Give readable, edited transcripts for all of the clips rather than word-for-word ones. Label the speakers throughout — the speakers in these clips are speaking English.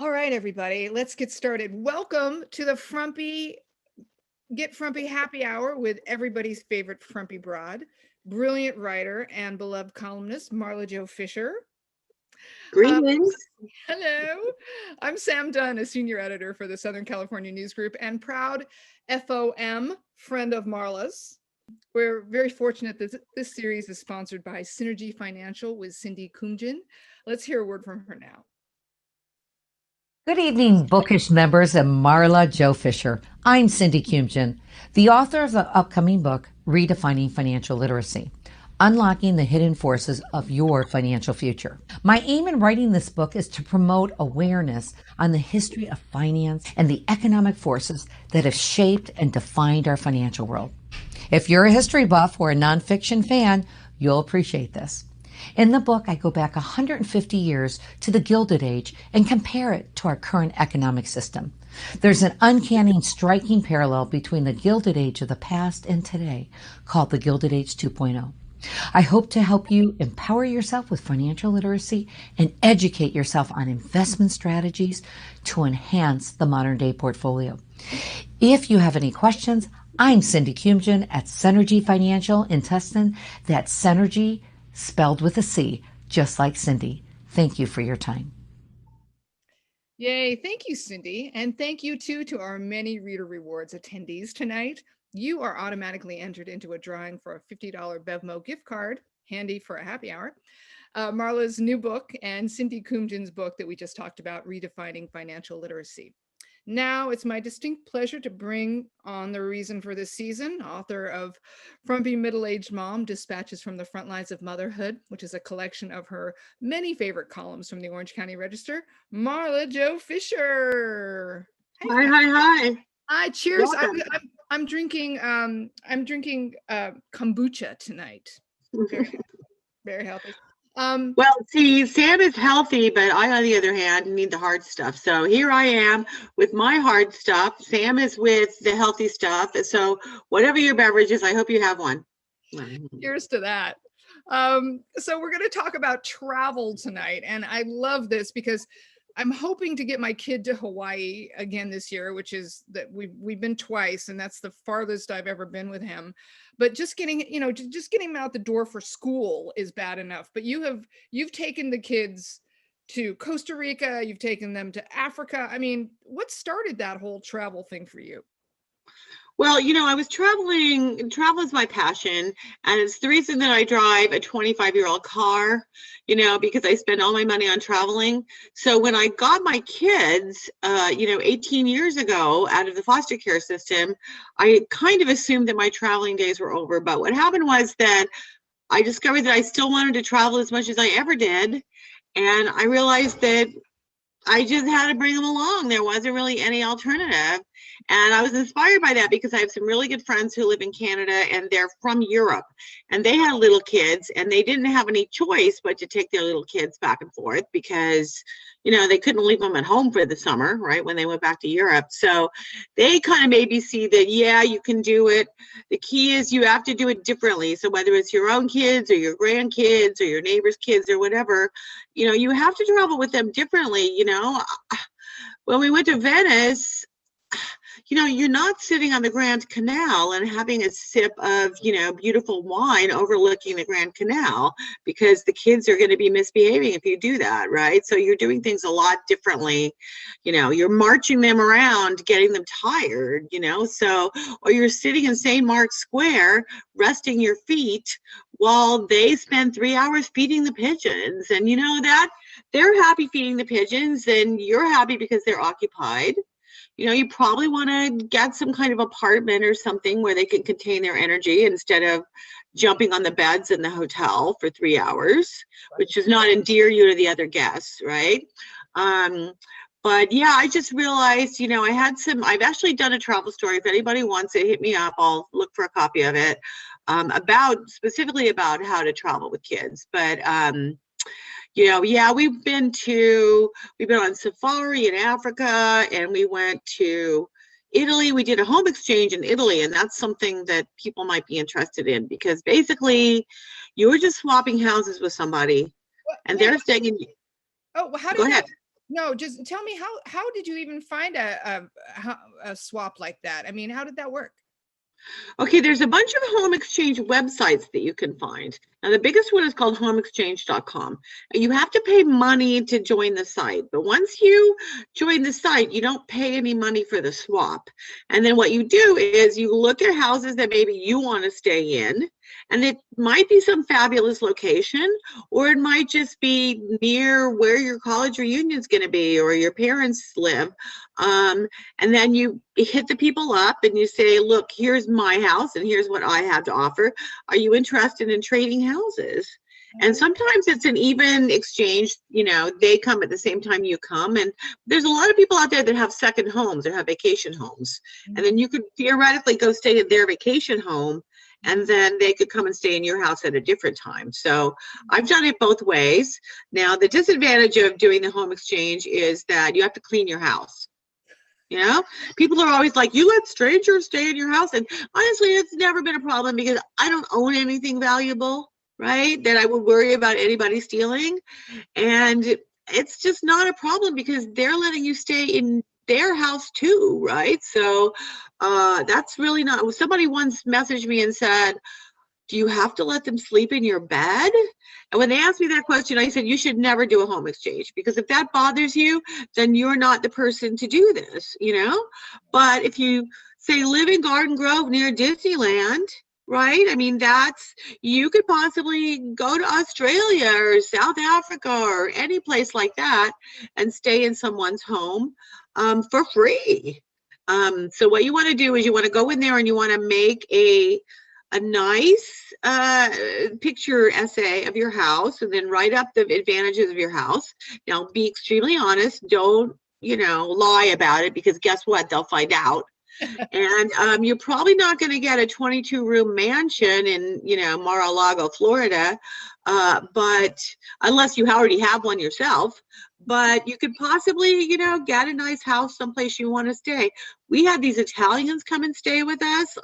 Speaker 1: All right, everybody, let's get started. Welcome to the Get Frumpy Happy Hour with everybody's favorite frumpy broad, brilliant writer and beloved columnist, Marla Jo Fisher.
Speaker 2: Greetings.
Speaker 1: Hello, I'm Sam Dunn, a senior editor for the Southern California News Group and proud FOM, friend of Marla's. We're very fortunate that this series is sponsored by Cinergy Financial with Cindy Kumjian. Let's hear a word from her now.
Speaker 3: Good evening, bookish members of Marla Jo Fisher. I'm Cindy Kumjian, the author of the upcoming book, Redefining Financial Literacy, Unlocking the Hidden Forces of Your Financial Future. My aim in writing this book is to promote awareness on the history of finance and the economic forces that have shaped and defined our financial world. If you're a history buff or a nonfiction fan, you'll appreciate this. In the book, I go back 150 years to the Gilded Age and compare it to our current economic system. There's an uncanny and striking parallel between the Gilded Age of the past and today, called the Gilded Age 2.0. I hope to help you empower yourself with financial literacy and educate yourself on investment strategies to enhance the modern day portfolio. If you have any questions, I'm Cindy Kumjian at Cinergy Financial in Tustin. That's Cinergy, spelled with a C, just like Cindy. Thank you for your time.
Speaker 1: Yay, thank you, Cindy. And thank you too to our many Reader Rewards attendees tonight. You are automatically entered into a drawing for a $50 Bevmo gift card, handy for a happy hour. Marla's new book and Cindy Kumjian's book that we just talked about, Redefining Financial Literacy. Now it's my distinct pleasure to bring on the reason for this season, author of Frumpy Middle-Aged Mom, Dispatches from the Front Lines of Motherhood, which is a collection of her many favorite columns from the Orange County Register, Marla Jo Fisher.
Speaker 2: Hi, hi, hi.
Speaker 1: Hi, cheers. I'm drinking kombucha tonight. Very healthy.
Speaker 2: Well, see, Sam is healthy, but I, on the other hand, need the hard stuff. So here I am with my hard stuff. Sam is with the healthy stuff. So whatever your beverage is, I hope you have one.
Speaker 1: Cheers to that. So we're going to talk about travel tonight. And I love this because I'm hoping to get my kid to Hawaii again this year, which is that we've been twice, and that's the farthest I've ever been with him. But just getting him out the door for school is bad enough. But you've taken the kids to Costa Rica, you've taken them to Africa. I mean, what started that whole travel thing for you?
Speaker 2: Well, I was travel is my passion, and it's the reason that I drive a 25-year-old car, because I spend all my money on traveling. So when I got my kids, 18 years ago out of the foster care system, I kind of assumed that my traveling days were over. But what happened was that I discovered that I still wanted to travel as much as I ever did. And I realized that I just had to bring them along. There wasn't really any alternative. And I was inspired by that because I have some really good friends who live in Canada, and they're from Europe, and they had little kids, and they didn't have any choice but to take their little kids back and forth because, they couldn't leave them at home for the summer, right, when they went back to Europe. So they kind of made me see that, yeah, you can do it. The key is you have to do it differently. So whether it's your own kids or your grandkids or your neighbor's kids or whatever, you have to travel with them differently. When we went to Venice, you're not sitting on the Grand Canal and having a sip of, beautiful wine overlooking the Grand Canal, because the kids are going to be misbehaving if you do that, right? So you're doing things a lot differently. You're marching them around, getting them tired, or you're sitting in St. Mark's Square, resting your feet while they spend 3 hours feeding the pigeons. And that they're happy feeding the pigeons, and you're happy because they're occupied. You probably want to get some kind of apartment or something where they can contain their energy instead of jumping on the beds in the hotel for 3 hours, which does not endear you to the other guests, right? But yeah, I just realized, I've actually done a travel story. If anybody wants it, hit me up. I'll look for a copy of it, specifically about how to travel with kids. But we've been on safari in Africa, and we went to Italy. We did a home exchange in Italy, and that's something that people might be interested in, because basically you were just swapping houses with somebody, and they're staying in.
Speaker 1: Oh, well,
Speaker 2: Go ahead.
Speaker 1: No, just tell me how did you even find a swap like that? I mean, how did that work?
Speaker 2: Okay, there's a bunch of home exchange websites that you can find. Now, the biggest one is called homeexchange.com. You have to pay money to join the site, but once you join the site, you don't pay any money for the swap. And then what you do is you look at houses that maybe you want to stay in, and it might be some fabulous location, or it might just be near where your college reunion is going to be or your parents live. And then you hit the people up and you say, look, here's my house and here's what I have to offer. Are you interested in trading houses? And sometimes it's an even exchange, you know, they come at the same time you come. And there's a lot of people out there that have second homes or have vacation homes. And then you could theoretically go stay at their vacation home, and then they could come and stay in your house at a different time. So I've done it both ways. Now, the disadvantage of doing the home exchange is that you have to clean your house. You know, people are always like, you let strangers stay in your house. And honestly, it's never been a problem because I don't own anything valuable, right, that I would worry about anybody stealing. And it's just not a problem because they're letting you stay in their house too, right? So that's really not. Somebody once messaged me and said, do you have to let them sleep in your bed? And when they asked me that question, I said, you should never do a home exchange, because if that bothers you, then you're not the person to do this, you know? But if you say live in Garden Grove near Disneyland, right? I mean, you could possibly go to Australia or South Africa or any place like that and stay in someone's home for free. So what you want to do is you want to go in there and you want to make a nice picture essay of your house, and then write up the advantages of your house. Now, be extremely honest. Don't, lie about it, because guess what? They'll find out. And you're probably not going to get a 22-room mansion in, Mar-a-Lago, Florida, but unless you already have one yourself. But you could possibly, get a nice house someplace you want to stay. We had these Italians come and stay with us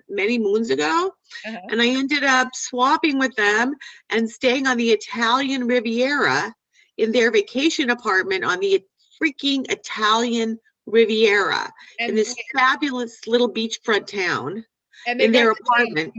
Speaker 2: many moons ago, and I ended up swapping with them and staying on the Italian Riviera in their vacation apartment on the freaking Italian Riviera in this fabulous little beachfront town in their apartment.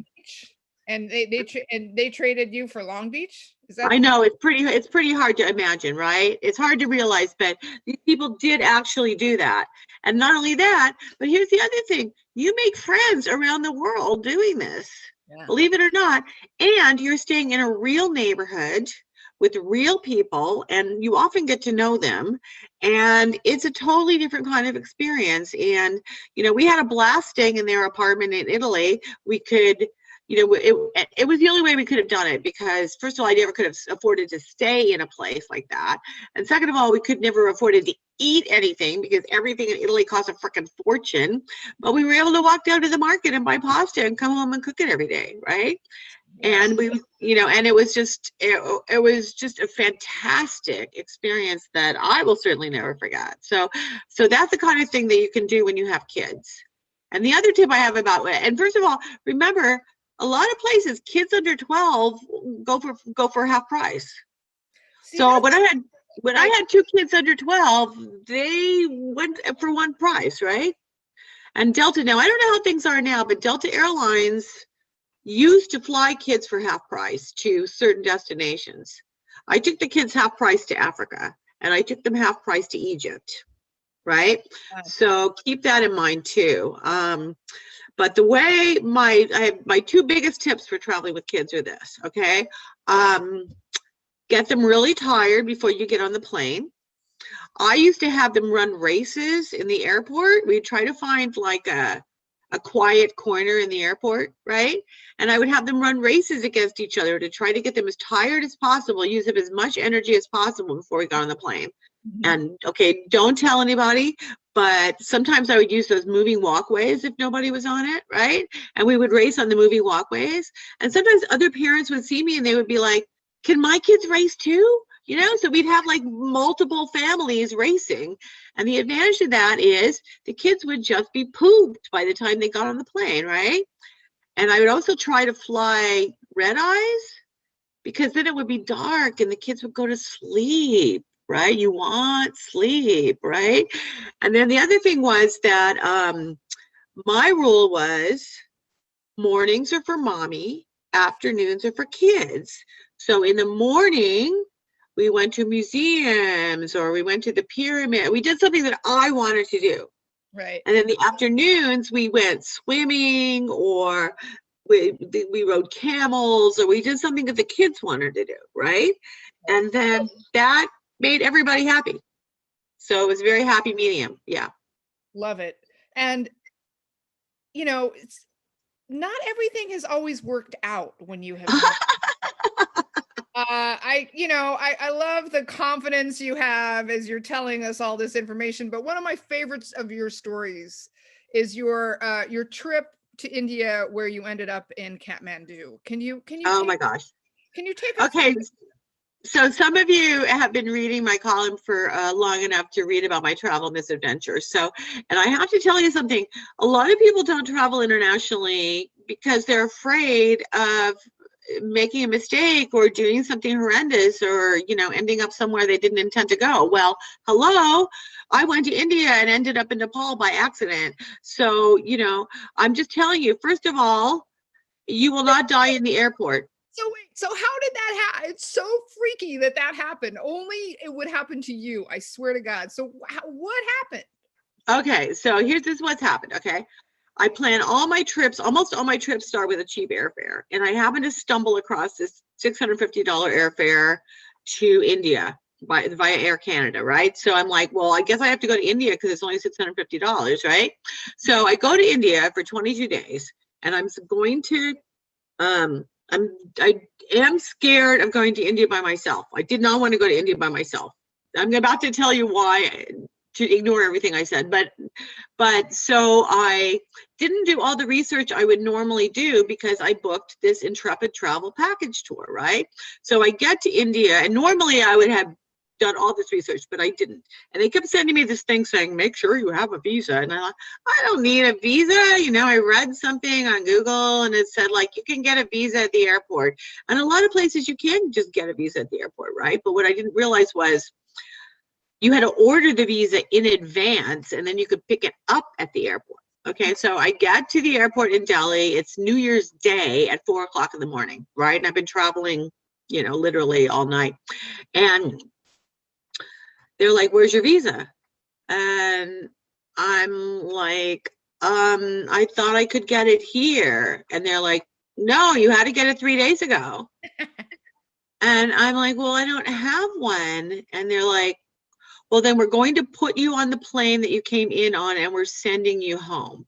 Speaker 1: And they traded you for Long Beach?
Speaker 2: I know, it's pretty hard to imagine, right? It's hard to realize, but these people did actually do that. And not only that, but here's the other thing. You make friends around the world doing this, believe it or not. And you're staying in a real neighborhood with real people, and you often get to know them. And it's a totally different kind of experience. And, we had a blast staying in their apartment in Italy. We could, it was the only way we could have done it, because first of all, I never could have afforded to stay in a place like that. And second of all, we could never afforded to eat anything, because everything in Italy costs a freaking fortune. But we were able to walk down to the market and buy pasta and come home and cook it every day, right? And we, and it was just a fantastic experience that I will certainly never forget. So that's the kind of thing that you can do when you have kids. And the other tip I have and first of all, remember, a lot of places, kids under 12 go for half price. So when I had two kids under 12, they went for one price, right? And Delta, now I don't know how things are now, but Delta Airlines used to fly kids for half price to certain destinations. I took the kids half price to Africa, and I took them half price to Egypt, right? Wow. So keep that in mind too. But the way my two biggest tips for traveling with kids are this, okay? Get them really tired before you get on the plane. I used to have them run races in the airport. We'd try to find like a quiet corner in the airport, right? And I would have them run races against each other to try to get them as tired as possible, use up as much energy as possible before we got on the plane. And okay, don't tell anybody, but sometimes I would use those moving walkways if nobody was on it, right? And we would race on the moving walkways. And sometimes other parents would see me and they would be like, can my kids race too? So we'd have like multiple families racing. And the advantage of that is the kids would just be pooped by the time they got on the plane, right? And I would also try to fly red eyes, because then it would be dark and the kids would go to sleep. right? You want sleep, right? And then the other thing was that my rule was mornings are for mommy, afternoons are for kids. So in the morning, we went to museums or we went to the pyramid. We did something that I wanted to do.
Speaker 1: Right.
Speaker 2: And then the afternoons, we went swimming or we rode camels or we did something that the kids wanted to do, right? And then that made everybody happy. So it was a very happy medium. Yeah.
Speaker 1: Love it. And, you know, it's not everything has always worked out when you have. I love the confidence you have as you're telling us all this information. But one of my favorites of your stories is your trip to India where you ended up in Kathmandu. Can you?
Speaker 2: Oh my gosh.
Speaker 1: Can you take us?
Speaker 2: Okay. So some of you have been reading my column for long enough to read about my travel misadventures. So, and I have to tell you something, a lot of people don't travel internationally because they're afraid of making a mistake or doing something horrendous or, ending up somewhere they didn't intend to go. Well, hello, I went to India and ended up in Nepal by accident. So, I'm just telling you, first of all, you will not die in the airport.
Speaker 1: So wait, so how did that happen? It's so freaky that happened. Only it would happen to you, I swear to God. So what happened? Okay,
Speaker 2: so this is what's happened, okay? I plan all my trips, almost all my trips start with a cheap airfare. And I happened to stumble across this $650 airfare to India via Air Canada, right? So I'm like, well, I guess I have to go to India because it's only $650, right? So I go to India for 22 days and I'm going to, I am scared of going to India by myself. I did not want to go to India by myself. I'm about to tell you why, to ignore everything I said, but so I didn't do all the research I would normally do because I booked this Intrepid travel package tour, right? So I get to India and normally I would have done all this research, but I didn't. And they kept sending me this thing saying, make sure you have a visa. And I'm like, I don't need a visa. I read something on Google and it said like, you can get a visa at the airport. And a lot of places you can just get a visa at the airport, right? But what I didn't realize was you had to order the visa in advance and then you could pick it up at the airport. Okay, so I get to the airport in Delhi. It's New Year's Day at 4:00 in the morning, right? And I've been traveling, literally all night. And they're like, where's your visa? And I'm like, I thought I could get it here. And they're like, no, you had to get it 3 days ago. And I'm like, well, I don't have one. And they're like, well, then we're going to put you on the plane that you came in on and we're sending you home.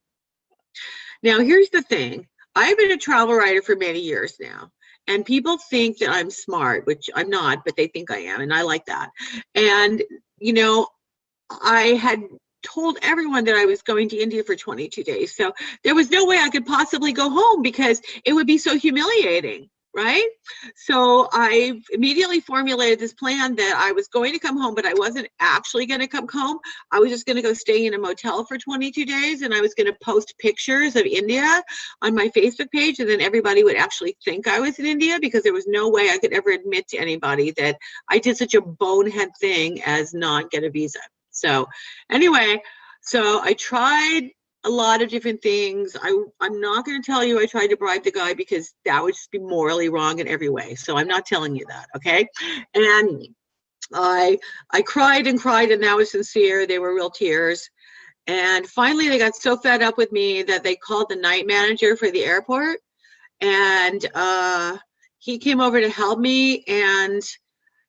Speaker 2: Now, here's the thing. I've been a travel writer for many years now. And people think that I'm smart, which I'm not, but they think I am. And I like that. And, I had told everyone that I was going to India for 22 days. So there was no way I could possibly go home because it would be so humiliating, right? So I immediately formulated this plan that I was going to come home, but I wasn't actually going to come home. I was just going to go stay in a motel for 22 days and I was going to post pictures of India on my Facebook page. And then everybody would actually think I was in India because there was no way I could ever admit to anybody that I did such a bonehead thing as not get a visa. So anyway, so I tried a lot of different things. I'm not going to tell you I tried to bribe the guy because that would just be morally wrong in every way. So I'm not telling you that, okay? And I cried and cried, and that was sincere. They were real tears. And finally, they got so fed up with me that they called the night manager for the airport, and he came over to help me, and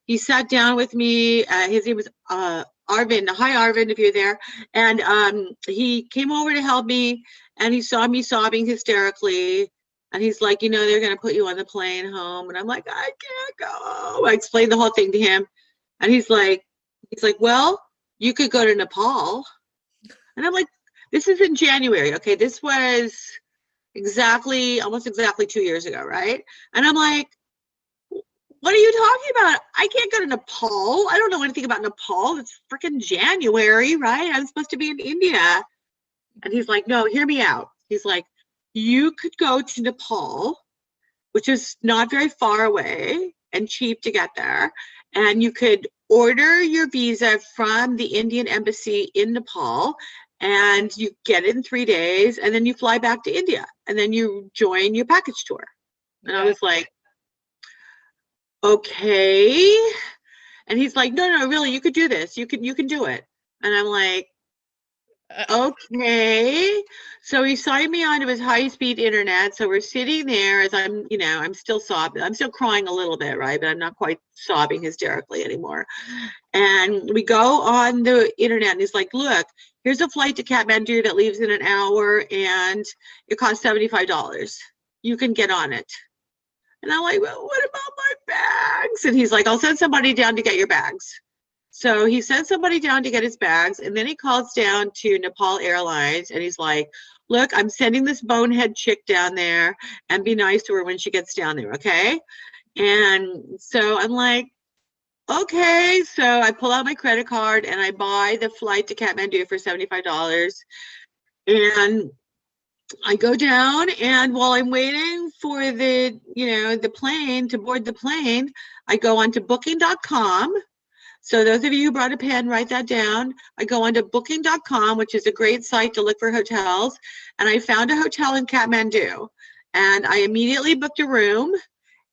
Speaker 2: he sat down with me. His name was Arvind. Hi, Arvind, if you're there. And he came over to help me, and he saw me sobbing hysterically. And he's like, they're going to put you on the plane home. And I'm like, I can't go. I explained the whole thing to him. And he's like, well, you could go to Nepal. And I'm like, this is in January. Okay, this was almost exactly 2 years ago, right? And I'm like, what are you talking about? I can't go to Nepal. I don't know anything about Nepal. It's freaking January, right? I'm supposed to be in India. And he's like, no, hear me out. He's like, you could go to Nepal, which is not very far away and cheap to get there. And you could order your visa from the Indian embassy in Nepal, and you get it in 3 days, and then you fly back to India, and then you join your package tour. And I was like, okay. And he's like, no, really, you could do this. You can do it. And I'm like, okay. So he signed me onto his high-speed internet. So we're sitting there as I'm, I'm still sobbing. I'm still crying a little bit, right? But I'm not quite sobbing hysterically anymore. And we go on the internet, and he's like, look, here's a flight to Kathmandu that leaves in an hour, and it costs $75. You can get on it. And I'm like, well, what about my bags? And he's like, I'll send somebody down to get your bags. So he sent somebody down to get his bags, and then he calls down to Nepal Airlines, and he's like, look, I'm sending this bonehead chick down there, and be nice to her when she gets down there, okay? And so I'm like, okay. So I pull out my credit card, and I buy the flight to Kathmandu for $75. And I go down, and while I'm waiting for the plane to board the plane, I go onto booking.com. So those of you who brought a pen, write that down. I go onto booking.com, which is a great site to look for hotels. And I found a hotel in Kathmandu, and I immediately booked a room,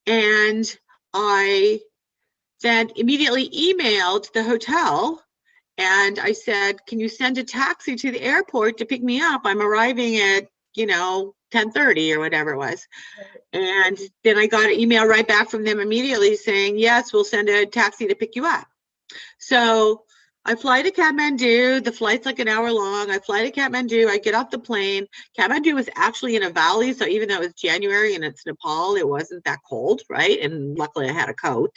Speaker 2: and I then immediately emailed the hotel, and I said, can you send a taxi to the airport to pick me up? I'm arriving at 10:30 or whatever it was. And then I got an email right back from them immediately saying, yes, we'll send a taxi to pick you up. So I fly to Kathmandu. The flight's like an hour long. I fly to Kathmandu. I get off the plane. Kathmandu was actually in a valley, so even though it was January and it's Nepal, it wasn't that cold, right? And luckily I had a coat.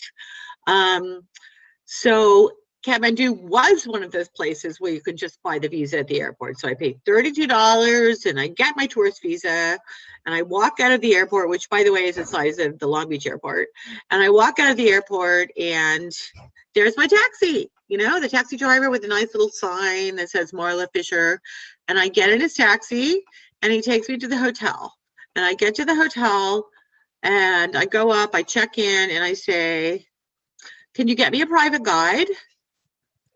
Speaker 2: So Kathmandu was one of those places where you can just buy the visa at the airport. So I paid $32, and I get my tourist visa, and I walk out of the airport, which, by the way, is the size of the Long Beach airport. And I walk out of the airport, and there's my taxi, the taxi driver with a nice little sign that says Marla Fisher. And I get in his taxi, and he takes me to the hotel. And I get to the hotel, and I go up, I check in, and I say, can you get me a private guide?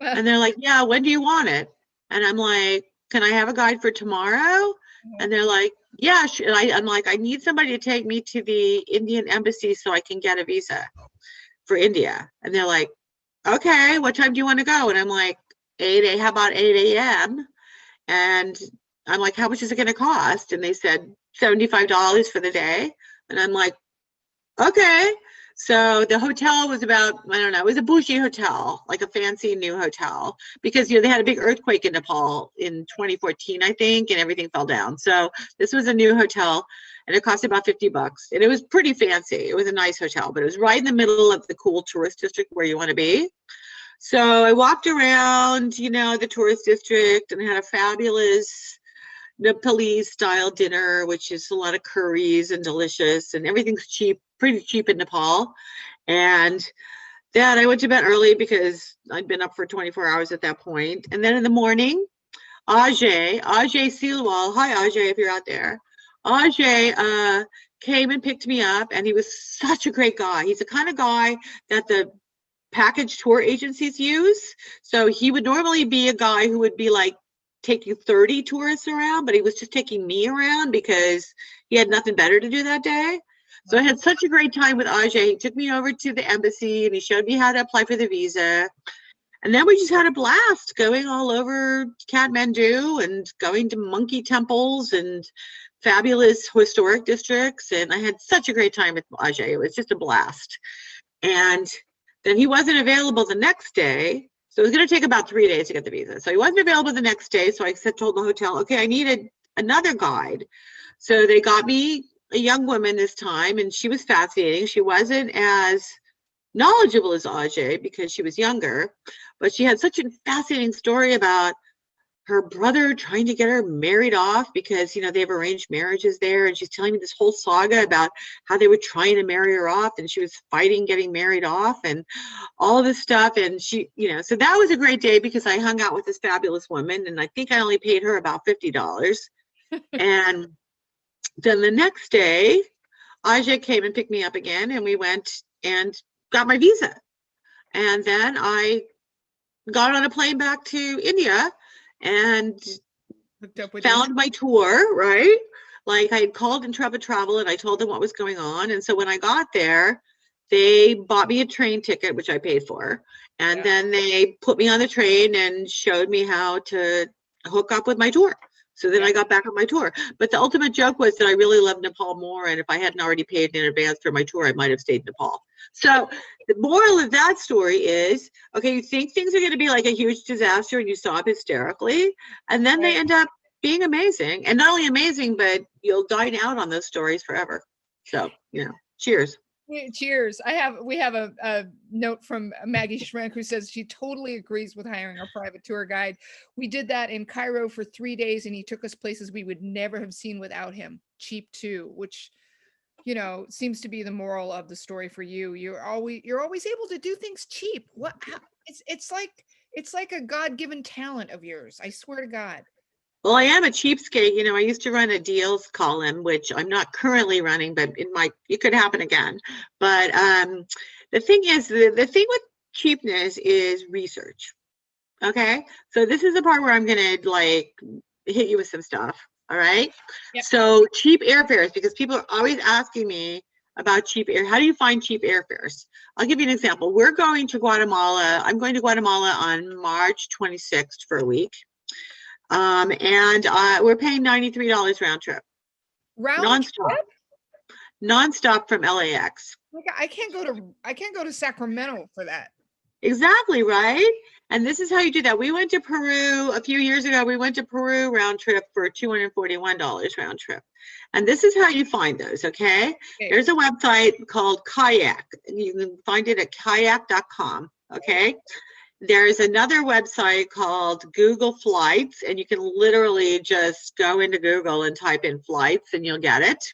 Speaker 2: And they're like, yeah, when do you want it? And I'm like, can I have a guide for tomorrow? And they're like, yeah. I'm like, I need somebody to take me to the Indian embassy so I can get a visa for India. And they're like, okay, what time do you want to go? And I'm like, how about 8 a.m.? And I'm like, how much is it going to cost? And they said $75 for the day. And I'm like, okay. So the hotel was about, I don't know, it was a bougie hotel, like a fancy new hotel, because they had a big earthquake in Nepal in 2014, I think, and everything fell down. So this was a new hotel, and it cost about $50, and it was pretty fancy. It was a nice hotel, but it was right in the middle of the cool tourist district where you want to be. So I walked around, the tourist district, and had a fabulous Nepalese style dinner, which is a lot of curries and delicious, and everything's cheap, pretty cheap in Nepal. And then I went to bed early because I'd been up for 24 hours at that point. And then in the morning, Ajay Silwal, hi Ajay if you're out there, Ajay came and picked me up, and he was such a great guy. He's the kind of guy that the package tour agencies use. So he would normally be a guy who would be like taking 30 tourists around, but he was just taking me around because he had nothing better to do that day. So I had such a great time with Ajay. He took me over to the embassy, and he showed me how to apply for the visa. And then we just had a blast going all over Kathmandu and going to monkey temples and fabulous historic districts. And I had such a great time with Ajay. It was just a blast. And then he wasn't available the next day. So it was going to take about 3 days to get the visa. So he wasn't available the next day. So I told the hotel, okay, I needed another guide. So they got me a young woman this time, and she was fascinating. She wasn't as knowledgeable as Ajay because she was younger, but she had such a fascinating story about her brother trying to get her married off because, they have arranged marriages there. And she's telling me this whole saga about how they were trying to marry her off, and she was fighting getting married off and all this stuff. And she, so that was a great day because I hung out with this fabulous woman, and I think I only paid her about $50. And then the next day, Ajay came and picked me up again, and we went and got my visa. And then I got on a plane back to India and
Speaker 1: Hooked up with
Speaker 2: found my tour, right? Like I had called Intrepid Travel and I told them what was going on. And so when I got there, they bought me a train ticket, which I paid for. And then they put me on the train and showed me how to hook up with my tour. So then I got back on my tour. But the ultimate joke was that I really loved Nepal more. And if I hadn't already paid in advance for my tour, I might have stayed in Nepal. So the moral of that story is, okay, you think things are going to be like a huge disaster and you stop hysterically. And then they end up being amazing. And not only amazing, but you'll dine out on those stories forever. So, you know, cheers.
Speaker 1: Cheers. We have a note from Maggie Schrank who says she totally agrees with hiring a private tour guide. We did that in Cairo for 3 days and he took us places we would never have seen without him. Cheap too, which, you know, seems to be the moral of the story for you. You're always able to do things cheap. It's like a God-given talent of yours. I swear to God.
Speaker 2: Well, I am a cheapskate. You know, I used to run a deals column, which I'm not currently running, but it could happen again. But the thing is, the thing with cheapness is research. Okay, so this is the part where I'm gonna like hit you with some stuff. All right. Yep. So cheap airfares, because people are always asking me about cheap air. How do you find cheap airfares? I'll give you an example. We're going to Guatemala. I'm going to Guatemala on March 26th for a week. And we're paying $93 round trip. Non-stop from LAX.
Speaker 1: I can't go to Sacramento for that.
Speaker 2: Exactly, right? And this is how you do that. We went to Peru a few years ago. We went to Peru round trip for $241 round trip. And this is how you find those, okay? There's a website called Kayak. You can find it at kayak.com, okay? There's another website called Google Flights, and you can literally just go into Google and type in flights and you'll get it.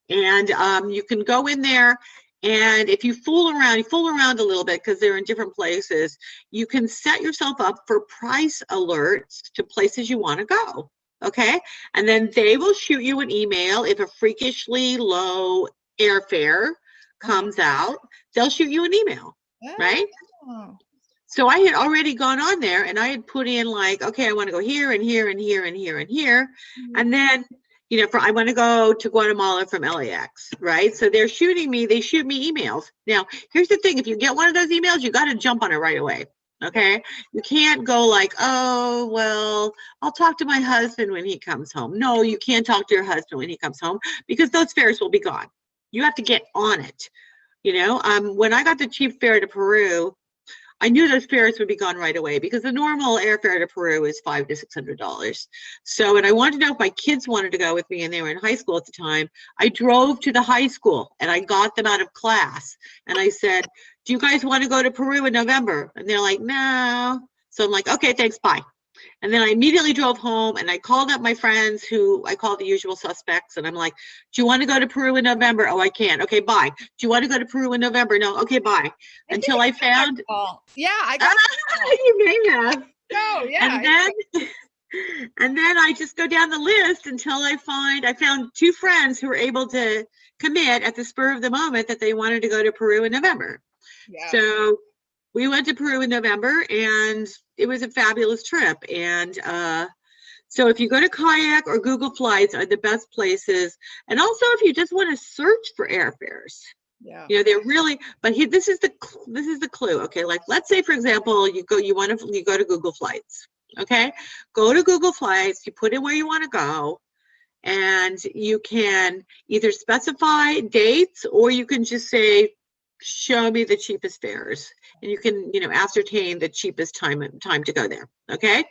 Speaker 2: And you can go in there, and if you fool around a little bit because they're in different places, you can set yourself up for price alerts to places you want to go, okay? And then they will shoot you an email if a freakishly low airfare comes out. They'll shoot you an email, right? So I had already gone on there and I had put in like, okay, I want to go here and here and here and here and here. And then, you know, I want to go to Guatemala from LAX, right? So they shoot me emails. Now, here's the thing. If you get one of those emails, you got to jump on it right away. Okay. You can't go like, oh, well, I'll talk to my husband when he comes home. No, you can't talk to your husband when he comes home because those fares will be gone. You have to get on it. You know, when I got the cheap fare to Peru, I knew those fares would be gone right away because the normal airfare to Peru is $500 to $600. So, and I wanted to know if my kids wanted to go with me and they were in high school at the time. I drove to the high school and I got them out of class. And I said, do you guys want to go to Peru in November? And they're like, no. So I'm like, okay, thanks, bye. And then I immediately drove home and I called up my friends who I call the usual suspects. And I'm like, do you want to go to Peru in November? Oh, I can't. Okay, bye. Do you want to go to Peru in November? No. Okay, bye. Until I found.
Speaker 1: Yeah, I got
Speaker 2: you may have.
Speaker 1: No, yeah.
Speaker 2: And then I just go down the list until I found two friends who were able to commit at the spur of the moment that they wanted to go to Peru in November. Yeah. So we went to Peru in November and it was a fabulous trip. And so if you go to Kayak or Google Flights are the best places. And also if you just want to search for airfares, you know, they're really, but this is the clue. Okay. Like, let's say, for example, you go to Google Flights. Okay. Go to Google Flights, you put in where you want to go, and you can either specify dates or you can just say, show me the cheapest fares, and you can, you know, ascertain the cheapest time to go there. Okay.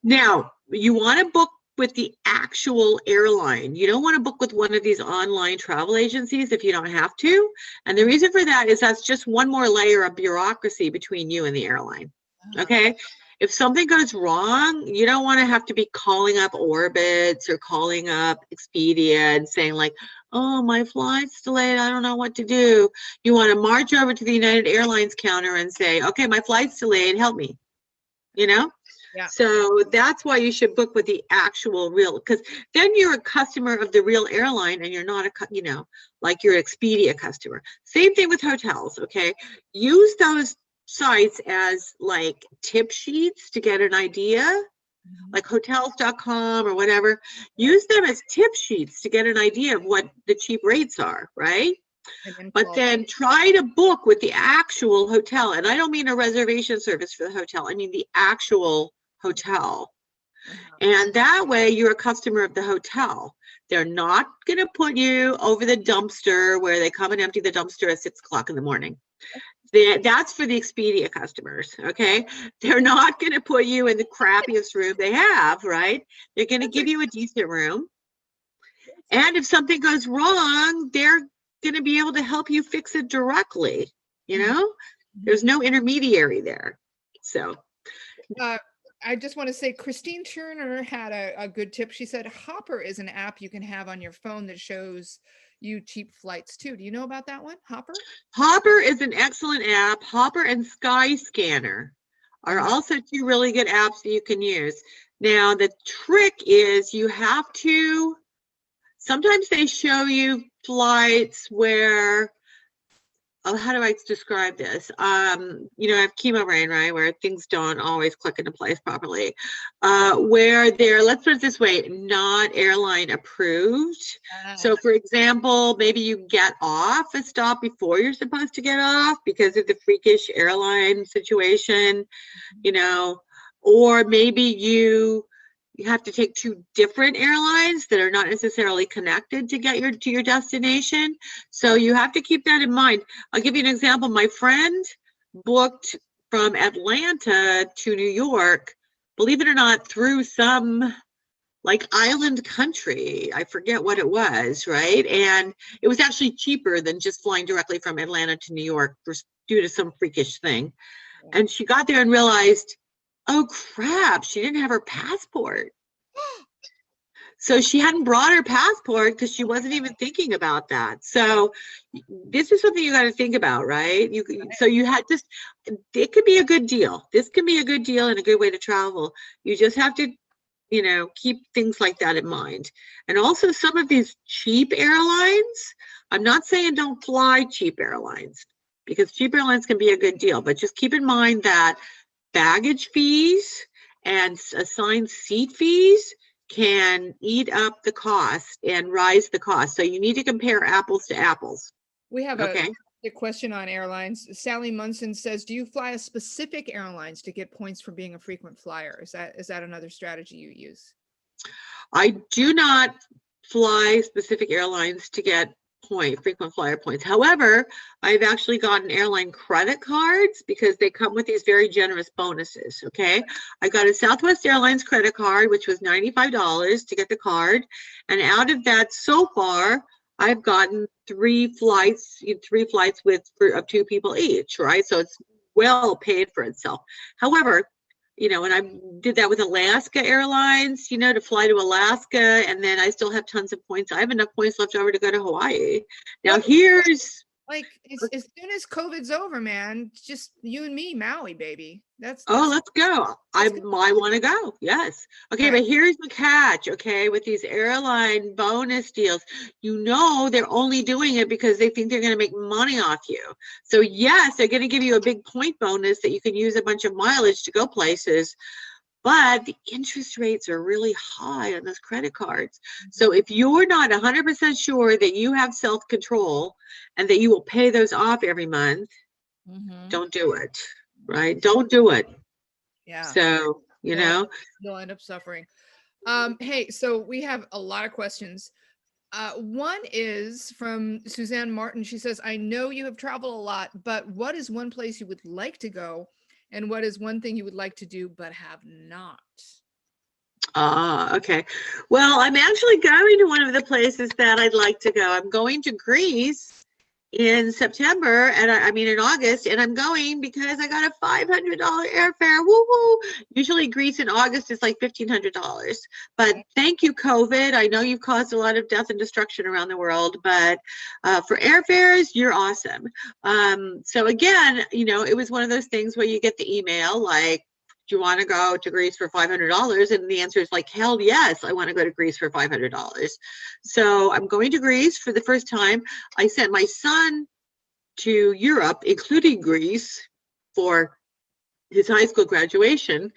Speaker 2: Now you want to book with the actual airline. You don't want to book with one of these online travel agencies if you don't have to. And the reason for that is that's just one more layer of bureaucracy between you and the airline. Okay. If something goes wrong, you don't want to have to be calling up Orbitz or calling up Expedia and saying like, oh, my flight's delayed, I don't know what to do. You want to march over to the United Airlines counter and say, okay, my flight's delayed, help me. You know?
Speaker 1: Yeah.
Speaker 2: So that's why you should book with the actual real, because then you're a customer of the real airline and you're not like you're an Expedia customer. Same thing with hotels, okay? Use those sites as like tip sheets to get an idea, like hotels.com or whatever. Use them as tip sheets to get an idea of what the cheap rates are, right? But then try to book with the actual hotel. And I don't mean a reservation service for the hotel. I mean the actual hotel. And that way you're a customer of the hotel. They're not going to put you over the dumpster where they come and empty the dumpster at 6 o'clock in the morning. That's for the Expedia customers, okay? They're not going to put you in the crappiest room they have, right? They're going to give you a decent room. And if something goes wrong, they're going to be able to help you fix it directly, you know? There's no intermediary there. So
Speaker 1: I just want to say Christine Turner had a good tip. She said Hopper is an app you can have on your phone that shows you cheap flights too. Do you know about that one, Hopper?
Speaker 2: Hopper is an excellent app. Hopper and Skyscanner are also two really good apps that you can use. Now, the trick is you have to, sometimes they show you flights where, how do I describe this? You know, I have chemo brain, right, where things don't always click into place properly. Where they're, let's put it this way, not airline approved. So for example, maybe you get off a stop before you're supposed to get off because of the freakish airline situation, you know, or maybe you have to take two different airlines that are not necessarily connected to get to your destination. So you have to keep that in mind. I'll give you an example. My friend booked from Atlanta to New York, believe it or not, through some like island country. I forget what it was, right? And it was actually cheaper than just flying directly from Atlanta to New York due to some freakish thing. And she got there and realized, oh crap, she didn't have her passport. So she hadn't brought her passport because she wasn't even thinking about that. So this is something you got to think about, right? So you had just, it could be a good deal. This can be a good deal and a good way to travel. You just have to, you know, keep things like that in mind. And also some of these cheap airlines, I'm not saying don't fly cheap airlines because cheap airlines can be a good deal, but just keep in mind that baggage fees and assigned seat fees can eat up the cost and rise the cost. So you need to compare apples to apples.
Speaker 1: We have a question on airlines. Sally Munson says, do you fly a specific airlines to get points for being a frequent flyer? Is that another strategy you use?
Speaker 2: I do not fly specific airlines to get frequent flyer points. However, I've actually gotten airline credit cards because they come with these very generous bonuses. Okay, I got a Southwest Airlines credit card, which was $95 to get the card, and out of that, so far, I've gotten three flights of two people each. Right, so it's well paid for itself. However, you know, and I did that with Alaska Airlines, you know, to fly to Alaska, and then I still have tons of points. I have enough points left over to go to Hawaii. Now here's
Speaker 1: like as soon as COVID's over, man, just you and me, Maui, baby. That's
Speaker 2: let's go. I want to go. Yes. Okay, but here's the catch. Okay, with these airline bonus deals, you know they're only doing it because they think they're going to make money off you. So yes, they're going to give you a big point bonus that you can use a bunch of mileage to go places. But the interest rates are really high on those credit cards. So if you're not 100% sure that you have self-control and that you will pay those off every month, don't do it, right? Don't do it.
Speaker 1: Yeah.
Speaker 2: So, you know.
Speaker 1: You'll end up suffering. Hey, so we have a lot of questions. One is from Suzanne Martin. She says, I know you have traveled a lot, but what is one place you would like to go? And what is one thing you would like to do but have not?
Speaker 2: Okay. Well, I'm actually going to one of the places that I'd like to go. I'm going to Greece in September, and I mean in August, and I'm going because I got a $500 airfare. Woo-hoo! Usually Greece in August is like $1,500. But thank you, COVID. I know you've caused a lot of death and destruction around the world, but for airfares, you're awesome. So again, you know, it was one of those things where you get the email like, do you want to go to Greece for $500? And the answer is like, hell yes, I want to go to Greece for $500. So I'm going to Greece for the first time. I sent my son to Europe, including Greece, for his high school graduation.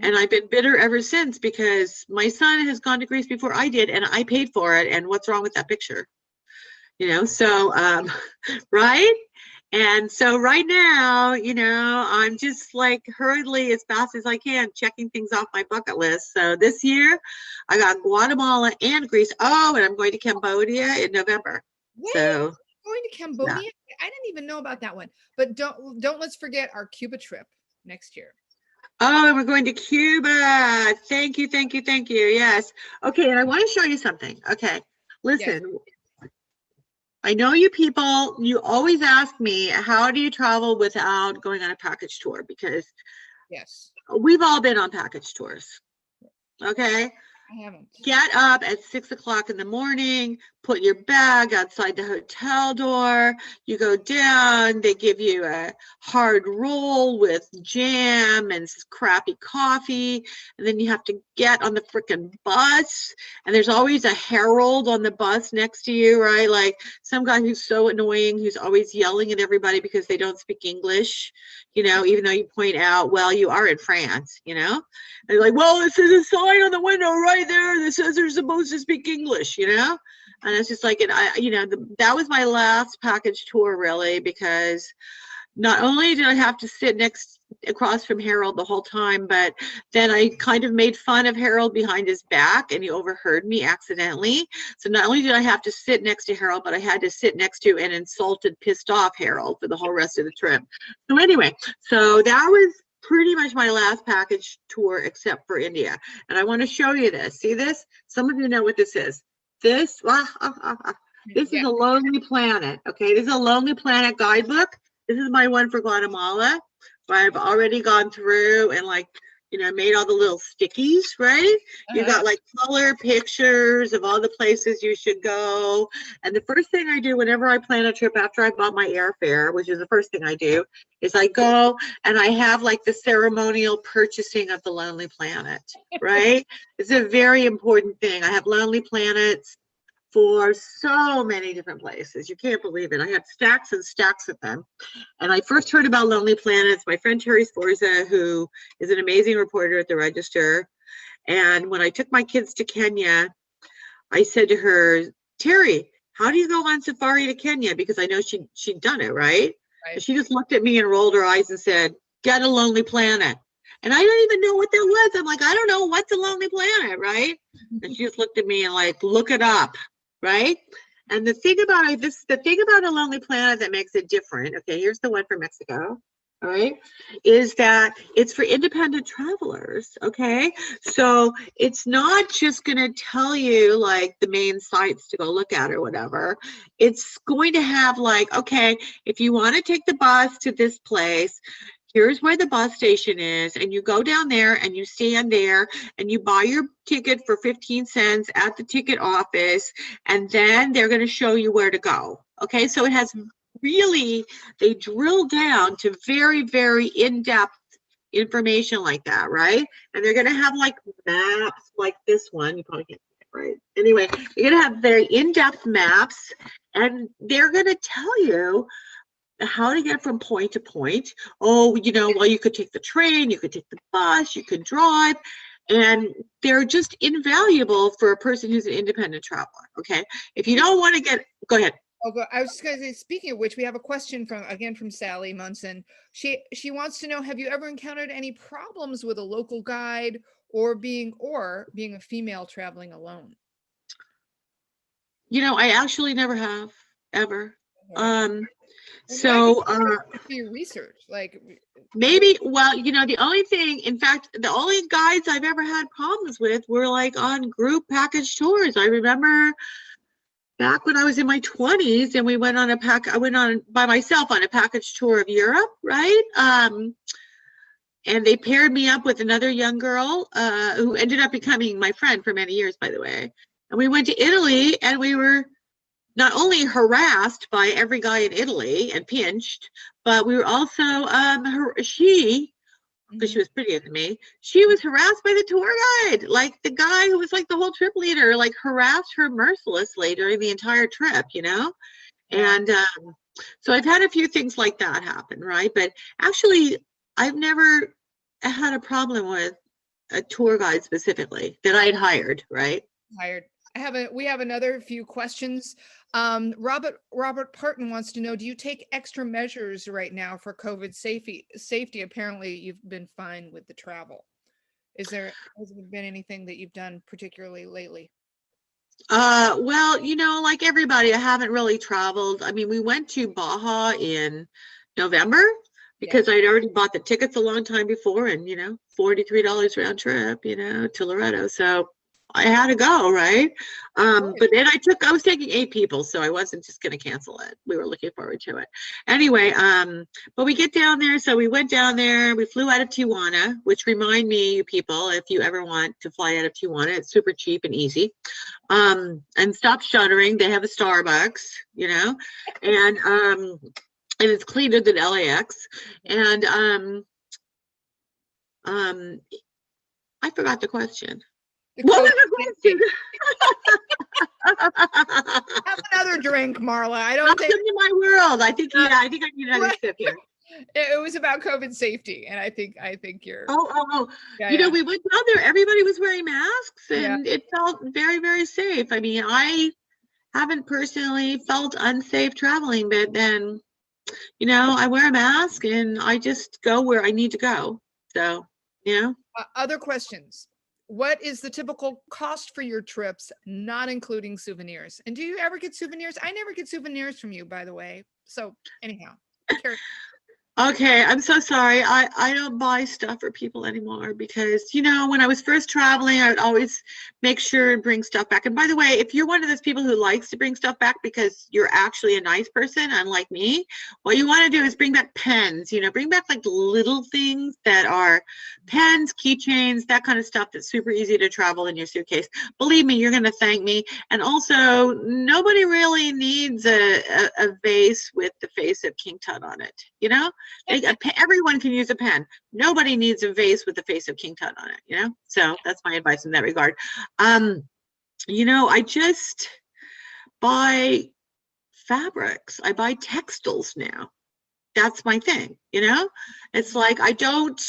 Speaker 2: And I've been bitter ever since because my son has gone to Greece before I did, and I paid for it. And what's wrong with that picture? You know, so, right? And so right now, you know, I'm just like hurriedly as fast as I can checking things off my bucket list. So this year I got Guatemala and Greece. Oh, and I'm going to Cambodia in November.
Speaker 1: Wait,
Speaker 2: so
Speaker 1: going to Cambodia? Yeah. I didn't even know about that one. But don't let's forget our Cuba trip next year.
Speaker 2: Oh, and we're going to Cuba. Thank you, thank you, thank you. Yes. Okay, and I want to show you something. Okay, listen. Yes. I know you people, you always ask me, how do you travel without going on a package tour? Because
Speaker 1: yes,
Speaker 2: we've all been on package tours. Okay.
Speaker 1: I haven't.
Speaker 2: Get up at 6 o'clock in the morning, put your bag outside the hotel door. You go down, they give you a hard roll with jam and crappy coffee. And then you have to get on the freaking bus. And there's always a herald on the bus next to you, right? Like some guy who's so annoying, who's always yelling at everybody because they don't speak English, you know, even though you point out, well, you are in France, you know? And you're like, well, it says a sign on the window right there that says they're supposed to speak English, you know? And it's just like, you know, that was my last package tour, really, because not only did I have to sit across from Harold the whole time, but then I kind of made fun of Harold behind his back, and he overheard me accidentally. So not only did I have to sit next to Harold, but I had to sit next to an insulted, pissed off Harold for the whole rest of the trip. So anyway, so that was pretty much my last package tour except for India. And I want to show you this. See this? Some of you know what this is. This, this is a Lonely Planet. Okay, this is a Lonely Planet guidebook. This is my one for Guatemala, where I've already gone through and, like, you know, made all the little stickies, right? You got like color pictures of all the places you should go. And the first thing I do whenever I plan a trip after I bought my airfare, which is the first thing I do, is I go and I have like the ceremonial purchasing of the Lonely Planet, right? It's a very important thing. I have Lonely Planets for so many different places. You can't believe it. I have stacks and stacks of them. And I first heard about Lonely Planets, my friend Terry Sforza, who is an amazing reporter at the Register. And when I took my kids to Kenya, I said to her, Terry, how do you go on safari to Kenya? Because I know she'd done it, right? And she just looked at me and rolled her eyes and said, get a Lonely Planet. And I didn't even know what that was. I'm like, I don't know, what's a Lonely Planet, right? And she just looked at me and like, look it up. Right? And the thing about a Lonely Planet that makes it different, okay, here's the one for Mexico, all right, is that it's for independent travelers, okay? So it's not just going to tell you like the main sites to go look at or whatever. It's going to have like, okay, if you want to take the bus to this place, here's where the bus station is, and you go down there and you stand there and you buy your ticket for 15 cents at the ticket office, and then they're going to show you where to go. Okay, so it has really, they drill down to very, very in-depth information like that, right? And they're going to have like maps like this one. You probably can't see it, right? Anyway, you're going to have very in-depth maps, and they're going to tell you how to get from point to point. Oh, you know, well, you could take the train, you could take the bus, you could drive, and they're just invaluable for a person who's an independent traveler. Okay, if you don't want to get, go ahead.
Speaker 1: Oh, but I was just going to say, speaking of which, we have a question from Sally Munson. She wants to know, have you ever encountered any problems with a local guide or being a female traveling alone?
Speaker 2: You know, I actually never have, ever. So
Speaker 1: your research, like
Speaker 2: maybe, well, you know, the only thing, in fact, the only guides I've ever had problems with were like on group package tours. I remember back when I was in my 20s and I went on by myself on a package tour of Europe, right? And they paired me up with another young girl who ended up becoming my friend for many years, by the way. And we went to Italy, and we were not only harassed by every guy in Italy and pinched, but we were also, she because she was prettier than me. She was harassed by the tour guide. Like the guy who was like the whole trip leader, like harassed her mercilessly during the entire trip, you know?
Speaker 1: Yeah.
Speaker 2: And so I've had a few things like that happen, right? But actually, I've never had a problem with a tour guide specifically that I had hired, right?
Speaker 1: Hired. We have another few questions. Robert Parton wants to know, do you take extra measures right now for COVID safety? Apparently you've been fine with the travel. Has there been anything that you've done particularly lately?
Speaker 2: Well, you know, like everybody, I haven't really traveled. I mean, we went to Baja in November because I'd already bought the tickets a long time before, and you know, $43 round trip, you know, to Loreto. So I had to go, right? But then I was taking 8 people, so I wasn't just going to cancel it. We were looking forward to it. Anyway, but we get down there. So we went down there. We flew out of Tijuana, which remind me, you people, if you ever want to fly out of Tijuana, it's super cheap and easy. And stop shuddering. They have a Starbucks, you know, and it's cleaner than LAX. And I forgot the question. What was the question?
Speaker 1: Have another drink, Marla. I don't think
Speaker 2: Welcome to my world. I think I need another sip here.
Speaker 1: It was about COVID safety, and I think you're.
Speaker 2: Yeah, you know, we went down there. Everybody was wearing masks, and it felt very, very safe. I mean, I haven't personally felt unsafe traveling, but then, you know, I wear a mask and I just go where I need to go. So, you know.
Speaker 1: Other questions. What is the typical cost for your trips, not including souvenirs? And do you ever get souvenirs? I never get souvenirs from you, by the way. So anyhow.
Speaker 2: Okay, I'm so sorry. I don't buy stuff for people anymore because, you know, when I was first traveling, I would always make sure and bring stuff back. And by the way, if you're one of those people who likes to bring stuff back because you're actually a nice person, unlike me, what you want to do is bring back pens, you know, bring back like little things that are pens, keychains, that kind of stuff that's super easy to travel in your suitcase. Believe me, you're going to thank me. And also, nobody really needs a vase with the face of King Tut on it, you know? Everyone can use a pen. Nobody needs a vase with the face of King Tut on it, you know? So that's my advice in that regard. You know, I just buy fabrics. I buy textiles now. That's my thing, you know? It's like I don't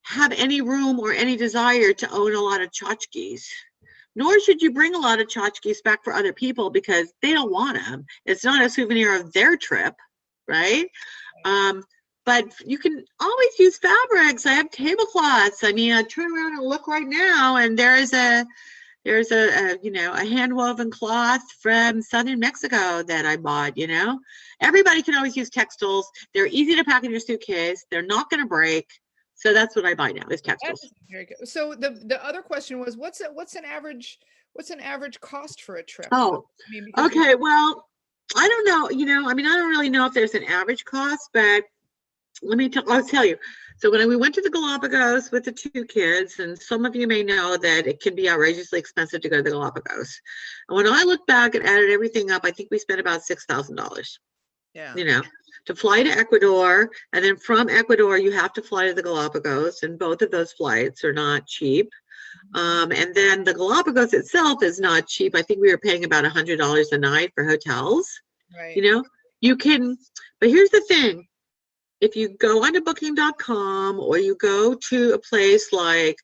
Speaker 2: have any room or any desire to own a lot of tchotchkes. Nor should you bring a lot of tchotchkes back for other people because they don't want them. It's not a souvenir of their trip, right? But you can always use fabrics. I have tablecloths. I mean, I turn around and look right now, and there's a you know, a hand woven cloth from southern Mexico that I bought. You know, everybody can always use textiles. They're easy to pack in your suitcase. They're not going to break. So that's what I buy now is textiles.
Speaker 1: Very good. So the other question was, what's an average cost for a trip?
Speaker 2: Oh,
Speaker 1: I mean,
Speaker 2: okay. Well, I don't know, you know, I mean, I don't really know if there's an average cost, but I'll tell you. So when we went to the Galapagos with the 2 kids, and some of you may know that it can be outrageously expensive to go to the Galapagos. And when I look back and added everything up, I think we spent about $6,000.
Speaker 1: Yeah.
Speaker 2: You know, to fly to Ecuador, and then from Ecuador, you have to fly to the Galapagos, and both of those flights are not cheap. And then the Galapagos itself is not cheap. I think we were paying about $100 a night for hotels.
Speaker 1: Right.
Speaker 2: You know, you can, but here's the thing. If you go onto booking.com or you go to a place like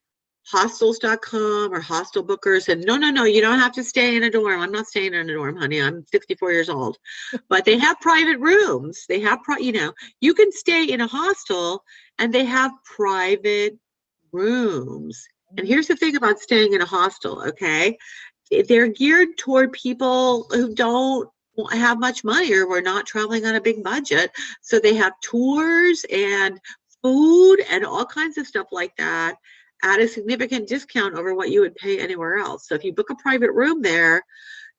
Speaker 2: hostels.com or hostel bookers, and no, you don't have to stay in a dorm. I'm not staying in a dorm, honey. I'm 64 years old. But they have private rooms. They have, you know, you can stay in a hostel and they have private rooms. And here's the thing about staying in a hostel, okay? They're geared toward people who don't have much money or we're not traveling on a big budget. So they have tours and food and all kinds of stuff like that at a significant discount over what you would pay anywhere else. So if you book a private room there,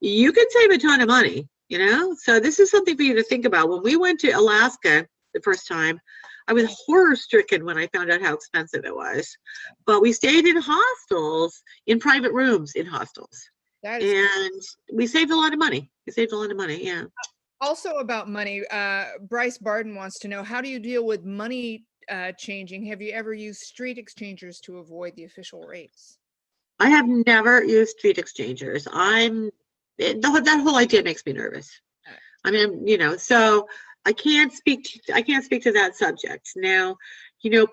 Speaker 2: you can save a ton of money, you know? So this is something for you to think about. When we went to Alaska the first time, I was horror stricken when I found out how expensive it was. But we stayed in hostels, in private rooms in hostels. And we saved a lot of money. Yeah.
Speaker 1: Also about money, Bryce Barden wants to know, how do you deal with money changing, have you ever used street exchangers to avoid the official rates?
Speaker 2: I have never used street exchangers. That whole idea makes me nervous. I mean, so I can't speak to that subject. Now,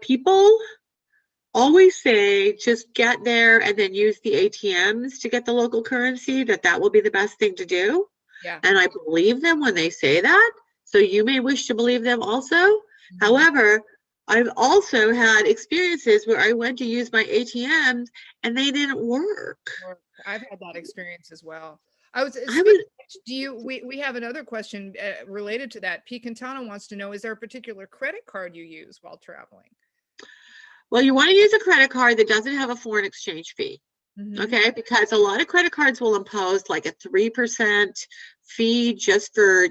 Speaker 2: people always say just get there and then use the ATMs to get the local currency, that will be the best thing to do.
Speaker 1: Yeah.
Speaker 2: And I believe them when they say that. So you may wish to believe them also. Mm-hmm. However, I've also had experiences where I went to use my ATMs and they didn't work.
Speaker 1: I've had that experience as well. We have another question related to that. P. Quintana wants to know, is there a particular credit card you use while traveling?
Speaker 2: Well, you want to use a credit card that doesn't have a foreign exchange fee. Mm-hmm. Okay, because a lot of credit cards will impose like a 3% fee just for,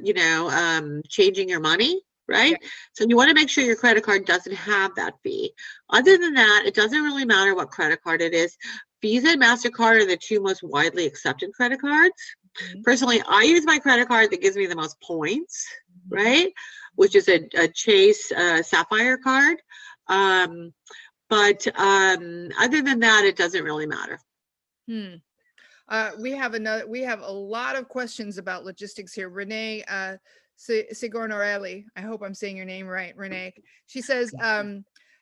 Speaker 2: changing your money, right? Yeah. So you want to make sure your credit card doesn't have that fee. Other than that, it doesn't really matter what credit card it is. Visa and MasterCard are the two most widely accepted credit cards. Mm-hmm. Personally, I use my credit card that gives me the most points, mm-hmm. right? Which is a Chase Sapphire card. But other than that, it doesn't really matter.
Speaker 1: We have a lot of questions about logistics here. Renee Sigornorelli, I hope I'm saying your name right, Renee. She says,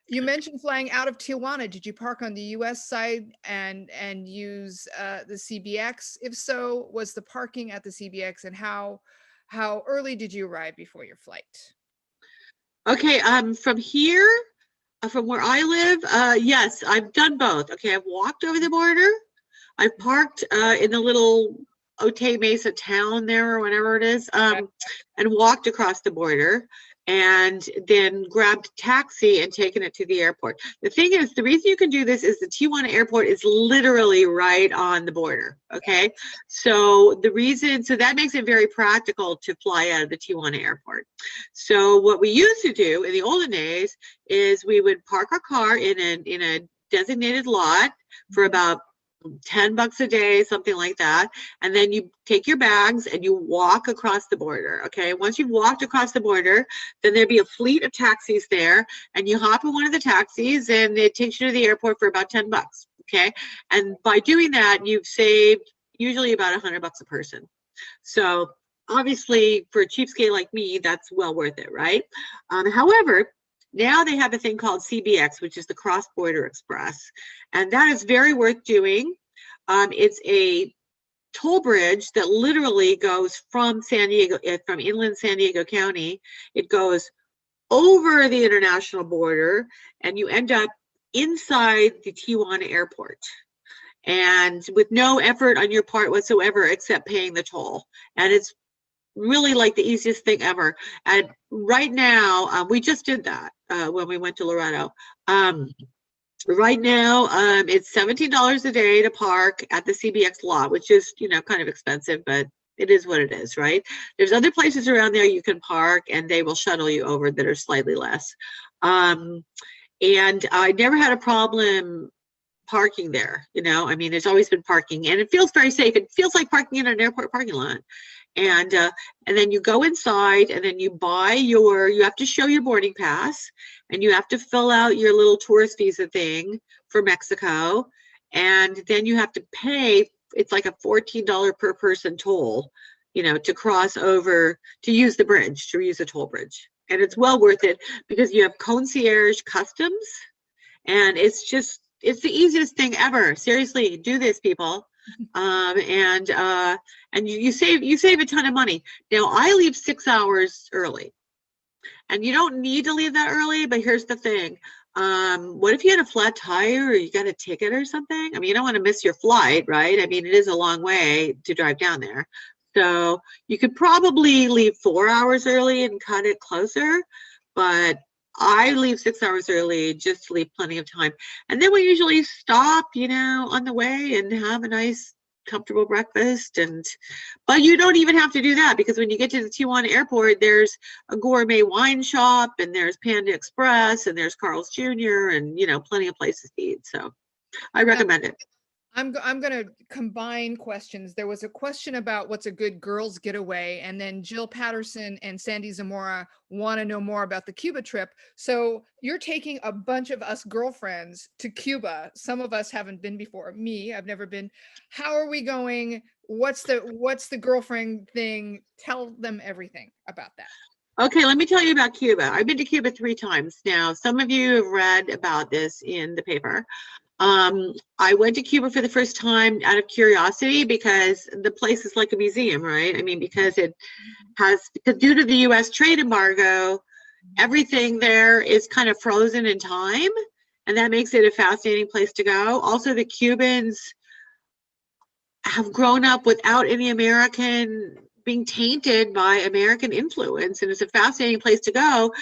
Speaker 1: you mentioned flying out of Tijuana. Did you park on the US side and use the CBX? If so, was the parking at the CBX, and how early did you arrive before your flight?
Speaker 2: Okay, from here, from where I live, yes, I've done both. Okay, I've walked over the border. I've parked in the little Otay Mesa town there, or whatever it is, and walked across the border, and then grabbed a taxi and taken it to the airport. The thing is, the reason you can do this is the Tijuana airport is literally right on the border, okay? So that makes it very practical to fly out of the Tijuana airport. So what we used to do in the olden days is we would park our car in a designated lot for about $10 a day, something like that. And then you take your bags and you walk across the border. Okay. Once you've walked across the border, then there'd be a fleet of taxis there, and you hop in one of the taxis and it takes you to the airport for about $10. Okay. And by doing that, you've saved usually about $100 a person. So obviously for a cheapskate like me, that's well worth it. Right. However, now they have a thing called CBX, which is the Cross-Border Express, and that is very worth doing. It's a toll bridge that literally goes from inland San Diego County. It goes over the international border, and you end up inside the Tijuana airport, and with no effort on your part whatsoever except paying the toll. And it's really like the easiest thing ever. And right now, we just did that when we went to Laredo. Right now, it's $17 a day to park at the CBX lot, which is, kind of expensive, but it is what it is, right? There's other places around there you can park, and they will shuttle you over that are slightly less. And I never had a problem parking there. There's always been parking, and it feels very safe. It feels like parking in an airport parking lot. And then you go inside, and then you have to show your boarding pass, and you have to fill out your little tourist visa thing for Mexico. And then you have to pay, it's like a $14 per person toll, to cross over, to use the bridge, to use a toll bridge. And it's well worth it because you have concierge customs, and it's the easiest thing ever. Seriously, do this, people. And you save a ton of money. Now I leave 6 hours early, and you don't need to leave that early, but here's the thing. What if you had a flat tire, or you got a ticket or something? You don't want to miss your flight, right? It is a long way to drive down there. So you could probably leave 4 hours early and cut it closer, but I leave 6 hours early just to leave plenty of time. And then we usually stop, on the way and have a nice, comfortable breakfast. But you don't even have to do that, because when you get to the Tijuana airport, there's a gourmet wine shop, and there's Panda Express, and there's Carl's Jr., and, plenty of places to eat. So I recommend it.
Speaker 1: I'm going to combine questions. There was a question about what's a good girls getaway, and then Jill Patterson and Sandy Zamora want to know more about the Cuba trip. So you're taking a bunch of us girlfriends to Cuba. Some of us haven't been before. Me, I've never been. How are we going? What's the girlfriend thing? Tell them everything about that.
Speaker 2: Okay, let me tell you about Cuba. I've been to Cuba 3 times now. Some of you have read about this in the paper. I went to Cuba for the first time out of curiosity because the place is like a museum, right? I mean, because due to the US trade embargo, everything there is kind of frozen in time, and that makes it a fascinating place to go. Also, the Cubans have grown up without any American being tainted by American influence, and it's a fascinating place to go.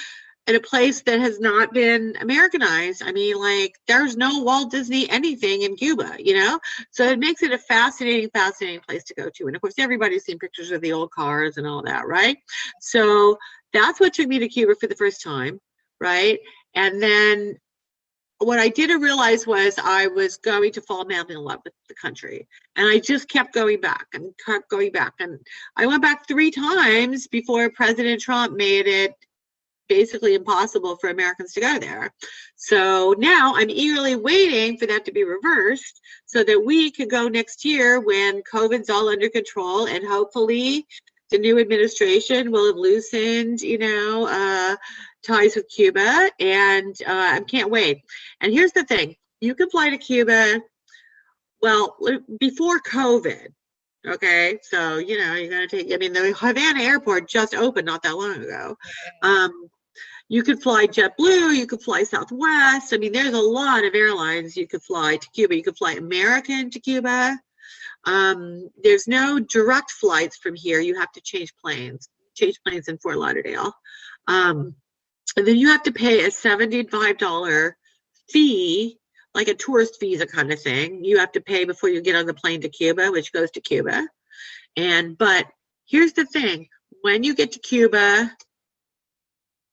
Speaker 2: In a place that has not been Americanized. I mean, like, there's no Walt Disney anything in Cuba, you know? So it makes it a fascinating place to go to. And of course, everybody's seen pictures of the old cars and all that, right? So that's what took me to Cuba for the first time, right? And then what I didn't realize was I was going to fall madly in love with the country. And I just kept going back and kept going back. And I went back 3 times before President Trump made it basically impossible for Americans to go there. So now I'm eagerly waiting for that to be reversed so that we can go next year when COVID's all under control, and hopefully the new administration will have loosened, you know, ties with Cuba, and I can't wait. And here's the thing, you can fly to Cuba, well, before COVID. Okay, so, you know, you're going to take, I mean, the Havana airport just opened not that long ago. You could fly JetBlue, you could fly Southwest. I mean, there's a lot of airlines you could fly to Cuba. You could fly American to Cuba. There's no direct flights from here. You have to change planes in Fort Lauderdale. And then you have to pay a $75 fee, like a tourist visa kind of thing. You have to pay before you get on the plane to Cuba, which goes to Cuba. But here's the thing, when you get to Cuba,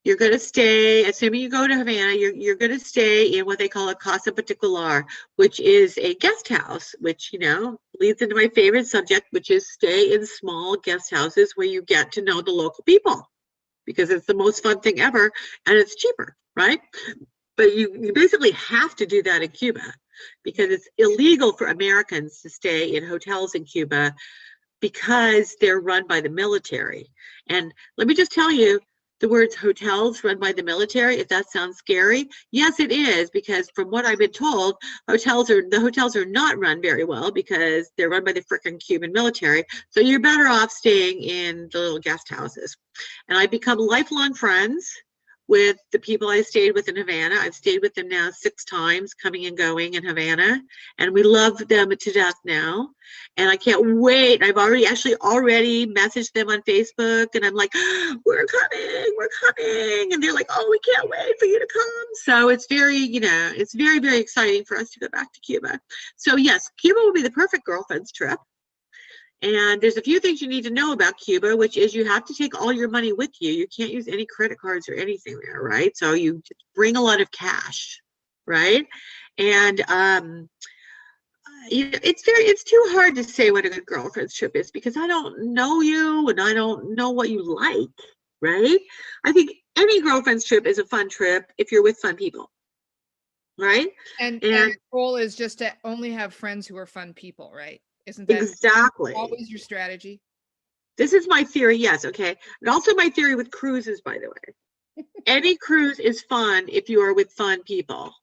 Speaker 2: you're going to stay, assuming you go to Havana, you're going to stay in what they call a casa particular, which is a guest house, which, you know, leads into my favorite subject, which is stay in small guest houses where you get to know the local people, because it's the most fun thing ever, and it's cheaper, right? But you basically have to do that in Cuba because it's illegal for Americans to stay in hotels in Cuba because they're run by the military. And let me just tell you, the words hotels run by the military, if that sounds scary, yes, it is, because from what I've been told, the hotels are not run very well because they're run by the frickin' Cuban military. So you're better off staying in the little guest houses. And I've become lifelong friends with the people I stayed with in Havana. I've stayed with them now 6 times, coming and going in Havana, and we love them to death now. And I can't wait. I've already messaged them on Facebook, and I'm like, we're coming. And they're like, oh, we can't wait for you to come. So it's very, you know, it's very, very exciting for us to go back to Cuba. So yes, Cuba will be the perfect girlfriend's trip. And there's a few things you need to know about Cuba, which is you have to take all your money with you. You can't use any credit cards or anything there, right? So you just bring a lot of cash, right? And you know, it's too hard to say what a good girlfriend's trip is because I don't know you and I don't know what you like, right? I think any girlfriend's trip is a fun trip if you're with fun people, right?
Speaker 1: And the goal is just to only have friends who are fun people, right? Isn't that
Speaker 2: exactly
Speaker 1: always your strategy?
Speaker 2: This is my theory, yes, okay. And also my theory with cruises, by the way. Any cruise is fun if you are with fun people.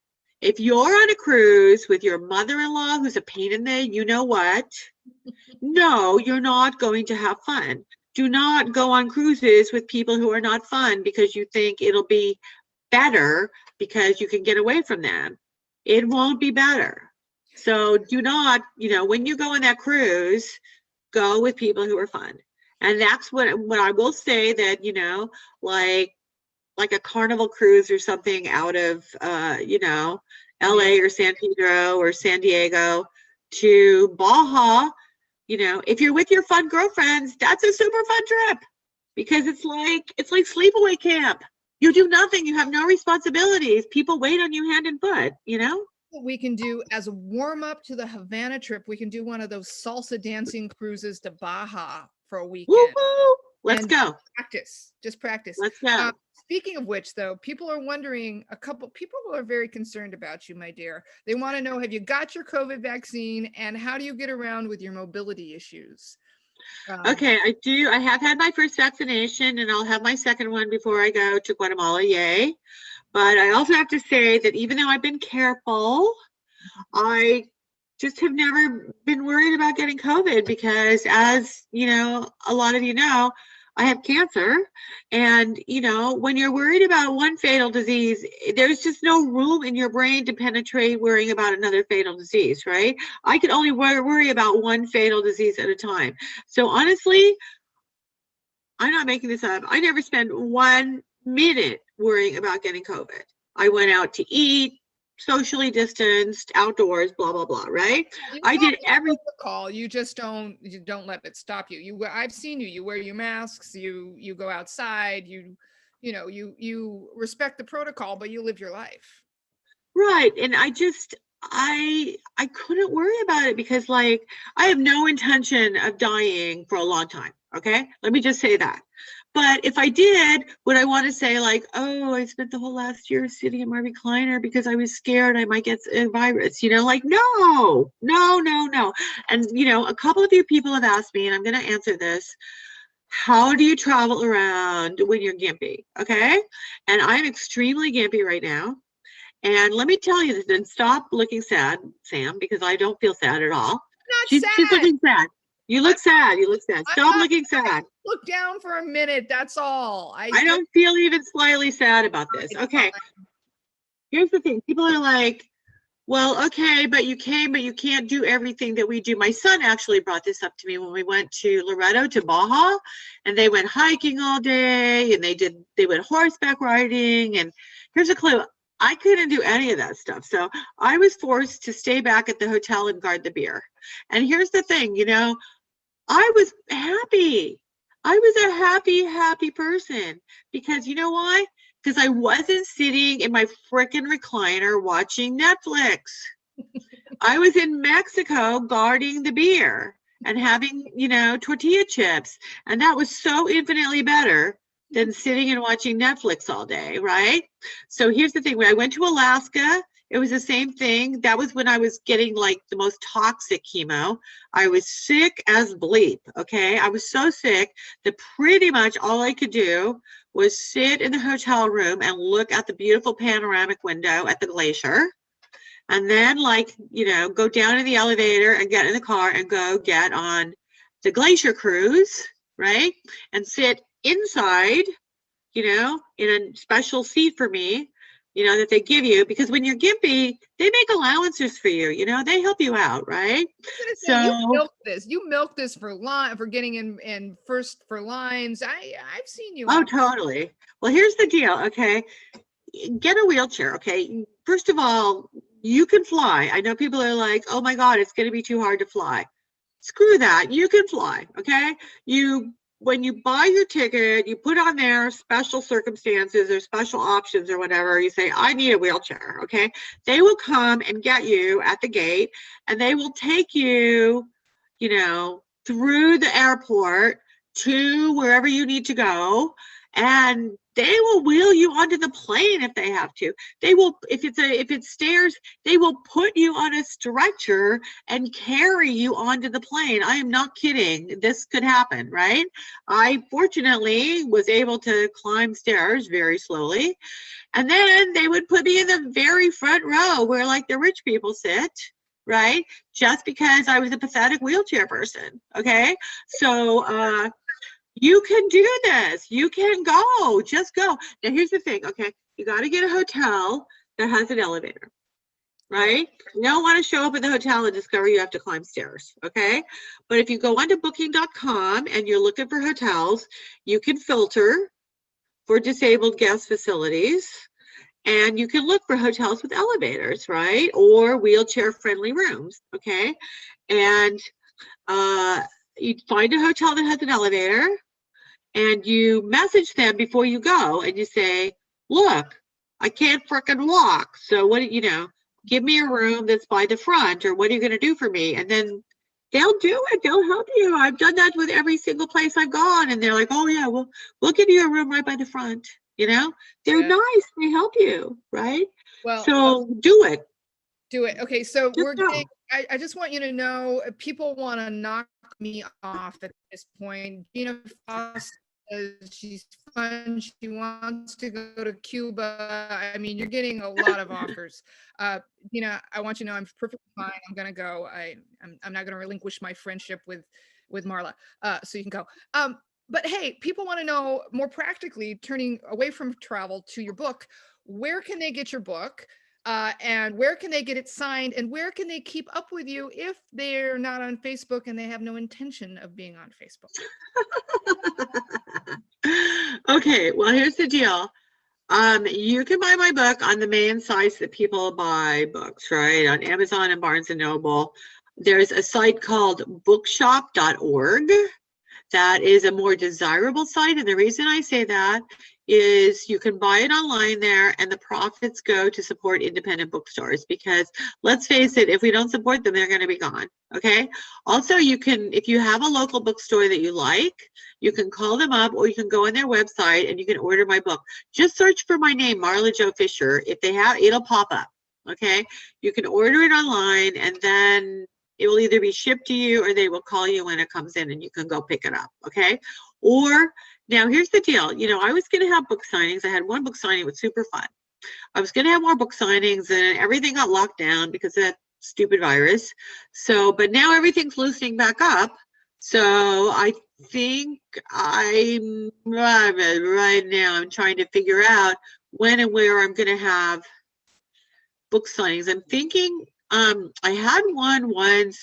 Speaker 2: If you're on a cruise with your mother-in-law who's a pain in the you know what, no, you're not going to have fun. Do not go on cruises with people who are not fun because you think it'll be better because you can get away from them. It won't be better. So do not, you know, when you go on that cruise, go with people who are fun. And that's what I will say that, you know, like a Carnival cruise or something out of, you know, LA or San Pedro or San Diego to Baja, you know, if you're with your fun girlfriends, that's a super fun trip because it's like sleepaway camp. You do nothing. You have no responsibilities. People wait on you hand and foot, you know?
Speaker 1: what we can do as a warm up to the Havana trip. We can do one of those salsa dancing cruises to Baja for a weekend.
Speaker 2: Woo-hoo! Let's
Speaker 1: And
Speaker 2: go.
Speaker 1: just practice.
Speaker 2: Let's go.
Speaker 1: Speaking of which, though, people are wondering, a couple people are very concerned about you, my dear. They want to know, have you got your COVID vaccine, and how do you get around with your mobility issues?
Speaker 2: Okay, I do. I have had my first vaccination, and I'll have my second one before I go to Guatemala. Yay. But I also have to say that even though I've been careful, I just have never been worried about getting COVID because, as you know, a lot of you know, I have cancer. And, you know, when you're worried about one fatal disease, there's just no room in your brain to penetrate worrying about another fatal disease, right? I could only worry about one fatal disease at a time. So honestly, I'm not making this up. I never spent 1 minute worrying about getting COVID. I went out to eat, socially distanced, outdoors, blah blah blah, right? I did every
Speaker 1: protocol. You just don't let it stop you. I've seen you. You wear your masks. You go outside. You respect the protocol, but you live your life.
Speaker 2: Right, and I couldn't worry about it because, like, I have no intention of dying for a long time. Okay, let me just say that. But if I did, would I want to say, like, oh, I spent the whole last year sitting in my recliner because I was scared I might get a virus, you know, like, no. And, you know, a couple of you people have asked me, and I'm going to answer this. How do you travel around when you're gimpy? Okay. And I'm extremely gimpy right now. And let me tell you this, and stop looking sad, Sam, because I don't feel sad at all.
Speaker 1: She's
Speaker 2: looking sad. You look sad. You look sad. Stop looking sad.
Speaker 1: Look down for a minute. That's all. I
Speaker 2: don't feel even slightly sad about this. Okay. Here's the thing. People are like, well, okay, but you can't do everything that we do. My son actually brought this up to me when we went to Loreto to Baja, and they went hiking all day, and they went horseback riding. And here's a clue. I couldn't do any of that stuff. So I was forced to stay back at the hotel and guard the beer. And here's the thing, you know, I was happy. I was a happy person because you know why? Because I wasn't sitting in my frickin' recliner watching Netflix. I was in Mexico guarding the beer and having, you know, tortilla chips. And that was so infinitely better than sitting and watching Netflix all day, right? So here's the thing. When I went to Alaska, it was the same thing. That was when I was getting like the most toxic chemo. I was sick as bleep, okay? I was so sick that pretty much all I could do was sit in the hotel room and look at the beautiful panoramic window at the glacier. And then, like, you know, go down in the elevator and get in the car and go get on the glacier cruise, right? And sit inside, you know, in a special seat for me, you know, that they give you, because when you're gimpy, they make allowances for you, you know, they help you out, right?
Speaker 1: So you milk this for getting in first for lines. I've seen you.
Speaker 2: Oh, totally. Well, here's the deal. Okay. Get a wheelchair. Okay. First of all, you can fly. I know people are like, oh my God, it's going to be too hard to fly. Screw that. You can fly. Okay. When you buy your ticket, you put on there special circumstances or special options or whatever. You say, I need a wheelchair, okay? They will come and get you at the gate, and they will take you, you know, through the airport to wherever you need to go, and they will wheel you onto the plane if they have to. They will, if it's stairs, they will put you on a stretcher and carry you onto the plane. I am not kidding. This could happen, right? I fortunately was able to climb stairs very slowly. And then they would put me in the very front row where like the rich people sit, right? Just because I was a pathetic wheelchair person, okay? So, you can do this. You can go. Just go. Now, here's the thing, okay? You got to get a hotel that has an elevator, right? You don't want to show up at the hotel and discover you have to climb stairs, okay? But if you go onto booking.com and you're looking for hotels, you can filter for disabled guest facilities, and you can look for hotels with elevators, right? Or wheelchair-friendly rooms, okay? And you find a hotel that has an elevator, and you message them before you go, and you say, look, I can't frickin' walk. So what, you know, give me a room that's by the front, or what are you going to do for me? And then they'll do it. They'll help you. I've done that with every single place I've gone, and they're like, oh yeah, we'll give you a room right by the front. You know, they're
Speaker 1: Yeah.
Speaker 2: nice. They help you, right?
Speaker 1: Well,
Speaker 2: So do it.
Speaker 1: do it. Okay, so
Speaker 2: Just
Speaker 1: we're
Speaker 2: go.
Speaker 1: getting, I just want you to know, people want to knock me off at this point. Gina Foss says she's fun. She wants to go to Cuba. I mean, you're getting a lot of offers. Gina, I want you to know I'm perfectly fine. I'm gonna go. I'm not gonna relinquish my friendship with Marla. So you can go. But hey, people want to know more practically, turning away from travel to your book. Where can they get your book? And where can they get it signed? And where can they keep up with you if they're not on Facebook and they have no intention of being on Facebook?
Speaker 2: Okay, well, here's the deal. You can buy my book on the main sites that people buy books, right? On Amazon and Barnes and Noble. There's a site called bookshop.org. That is a more desirable site. And the reason I say that is you can buy it online there, and the profits go to support independent bookstores, because let's face it, if we don't support them, they're going to be gone. Okay. Also, you can, if you have a local bookstore that you like, you can call them up, or you can go on their website and you can order my book. Just search for my name, Marla Jo Fisher. If they have, it'll pop up. Okay. You can order it online, and then it will either be shipped to you, or they will call you when it comes in and you can go pick it up. Okay. Or now here's the deal. You know, I was going to have book signings. I had one book signing. It was super fun. I was going to have more book signings, and everything got locked down because of that stupid virus. So, but now everything's loosening back up. So I think right now I'm trying to figure out when and where I'm going to have book signings. I'm thinking I had one once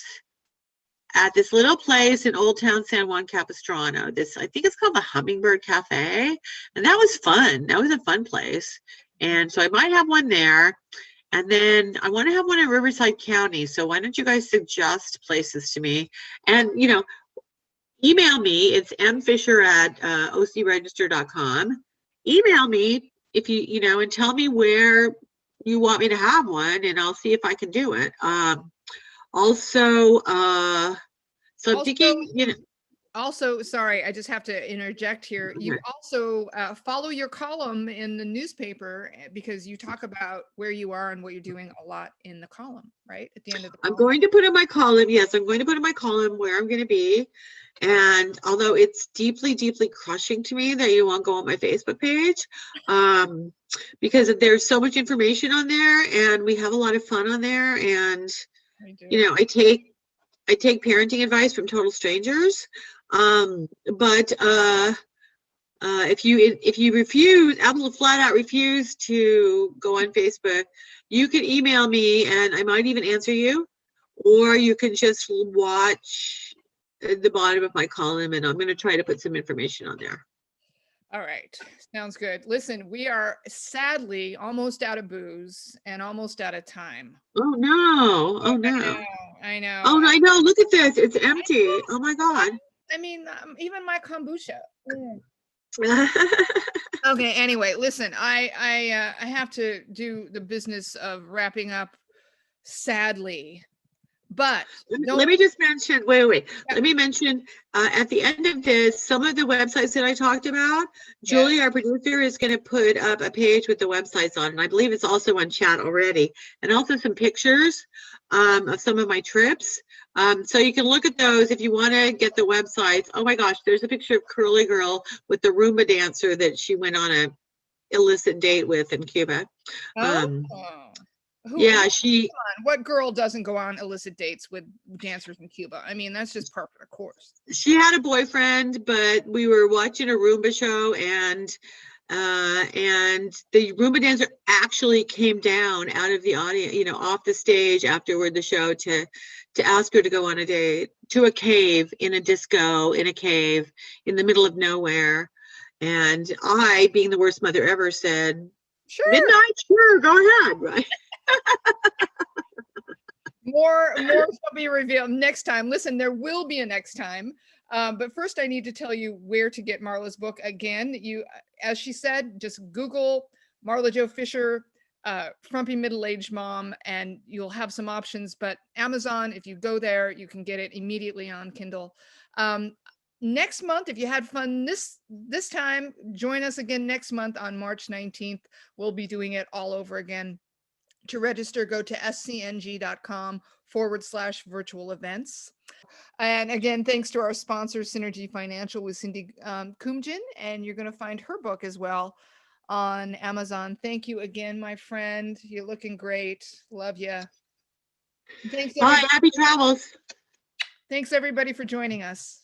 Speaker 2: at this little place in Old Town San Juan Capistrano. I think it's called the Hummingbird Cafe, and that was fun. That was a fun place. And so I might have one there. And then I want to have one in Riverside County. So why don't you guys suggest places to me? And, you know, email me. It's mfisher@ocregister.com. Email me if you know, and tell me where you want me to have one, and I'll see if I can do it. Also, so I'm thinking, you know.
Speaker 1: Also, sorry, I just have to interject here. You also follow your column in the newspaper, because you talk about where you are and what you're doing a lot in the column, right? At the end of the column.
Speaker 2: I'm going to put in my column. Yes, I'm going to put in my column where I'm going to be. And although it's deeply, deeply crushing to me that you won't go on my Facebook page, because there's so much information on there, and we have a lot of fun on there. And, you know, I take parenting advice from total strangers. But if you refuse, absolutely flat out refuse to go on Facebook, you can email me and I might even answer you, or you can just watch the bottom of my column, and I'm going to try to put some information on there.
Speaker 1: All right. Sounds good. Listen, we are sadly almost out of booze and almost out of time.
Speaker 2: Oh no. Oh no.
Speaker 1: I know.
Speaker 2: Oh, I know. Look at this. It's empty. Oh my God.
Speaker 1: I mean, even my kombucha. Okay. Anyway, listen, I have to do the business of wrapping up, sadly. But
Speaker 2: let me just mention, wait. Yeah. Let me mention at the end of this, some of the websites that I talked about, Julie, our producer, is going to put up a page with the websites on, and I believe it's also on chat already, and also some pictures of some of my trips. So you can look at those if you want to get the websites. Oh my gosh, there's a picture of Curly Girl with the Roomba dancer that she went on a illicit date with in Cuba.
Speaker 1: What girl doesn't go on illicit dates with dancers in Cuba? I mean, that's just par for the course.
Speaker 2: She had a boyfriend, but we were watching a Roomba show, and the Roomba dancer actually came down out of the audience, you know, off the stage afterward the show to ask her to go on a date to a cave, in a disco, in a cave in the middle of nowhere. And I, being the worst mother ever, said, "Sure, midnight, sure, go ahead," right?
Speaker 1: More shall be revealed next time. Listen, there will be a next time. But first I need to tell you where to get Marla's book. Again, as she said, just Google Marla Jo Fisher Frumpy middle-aged mom, and you'll have some options. But Amazon, if you go there, you can get it immediately on Kindle. Next month, if you had fun this time, join us again next month on March 19th. We'll be doing it all over again. To register, go to scng.com/virtual events. And again, thanks to our sponsor, Cinergy Financial, with Cindy Kumjin, and you're going to find her book as well on Amazon. Thank you again, my friend. You're looking great. Love you. Thanks,
Speaker 2: Bye.
Speaker 1: everybody.
Speaker 2: Happy travels.
Speaker 1: Thanks, everybody, for joining us.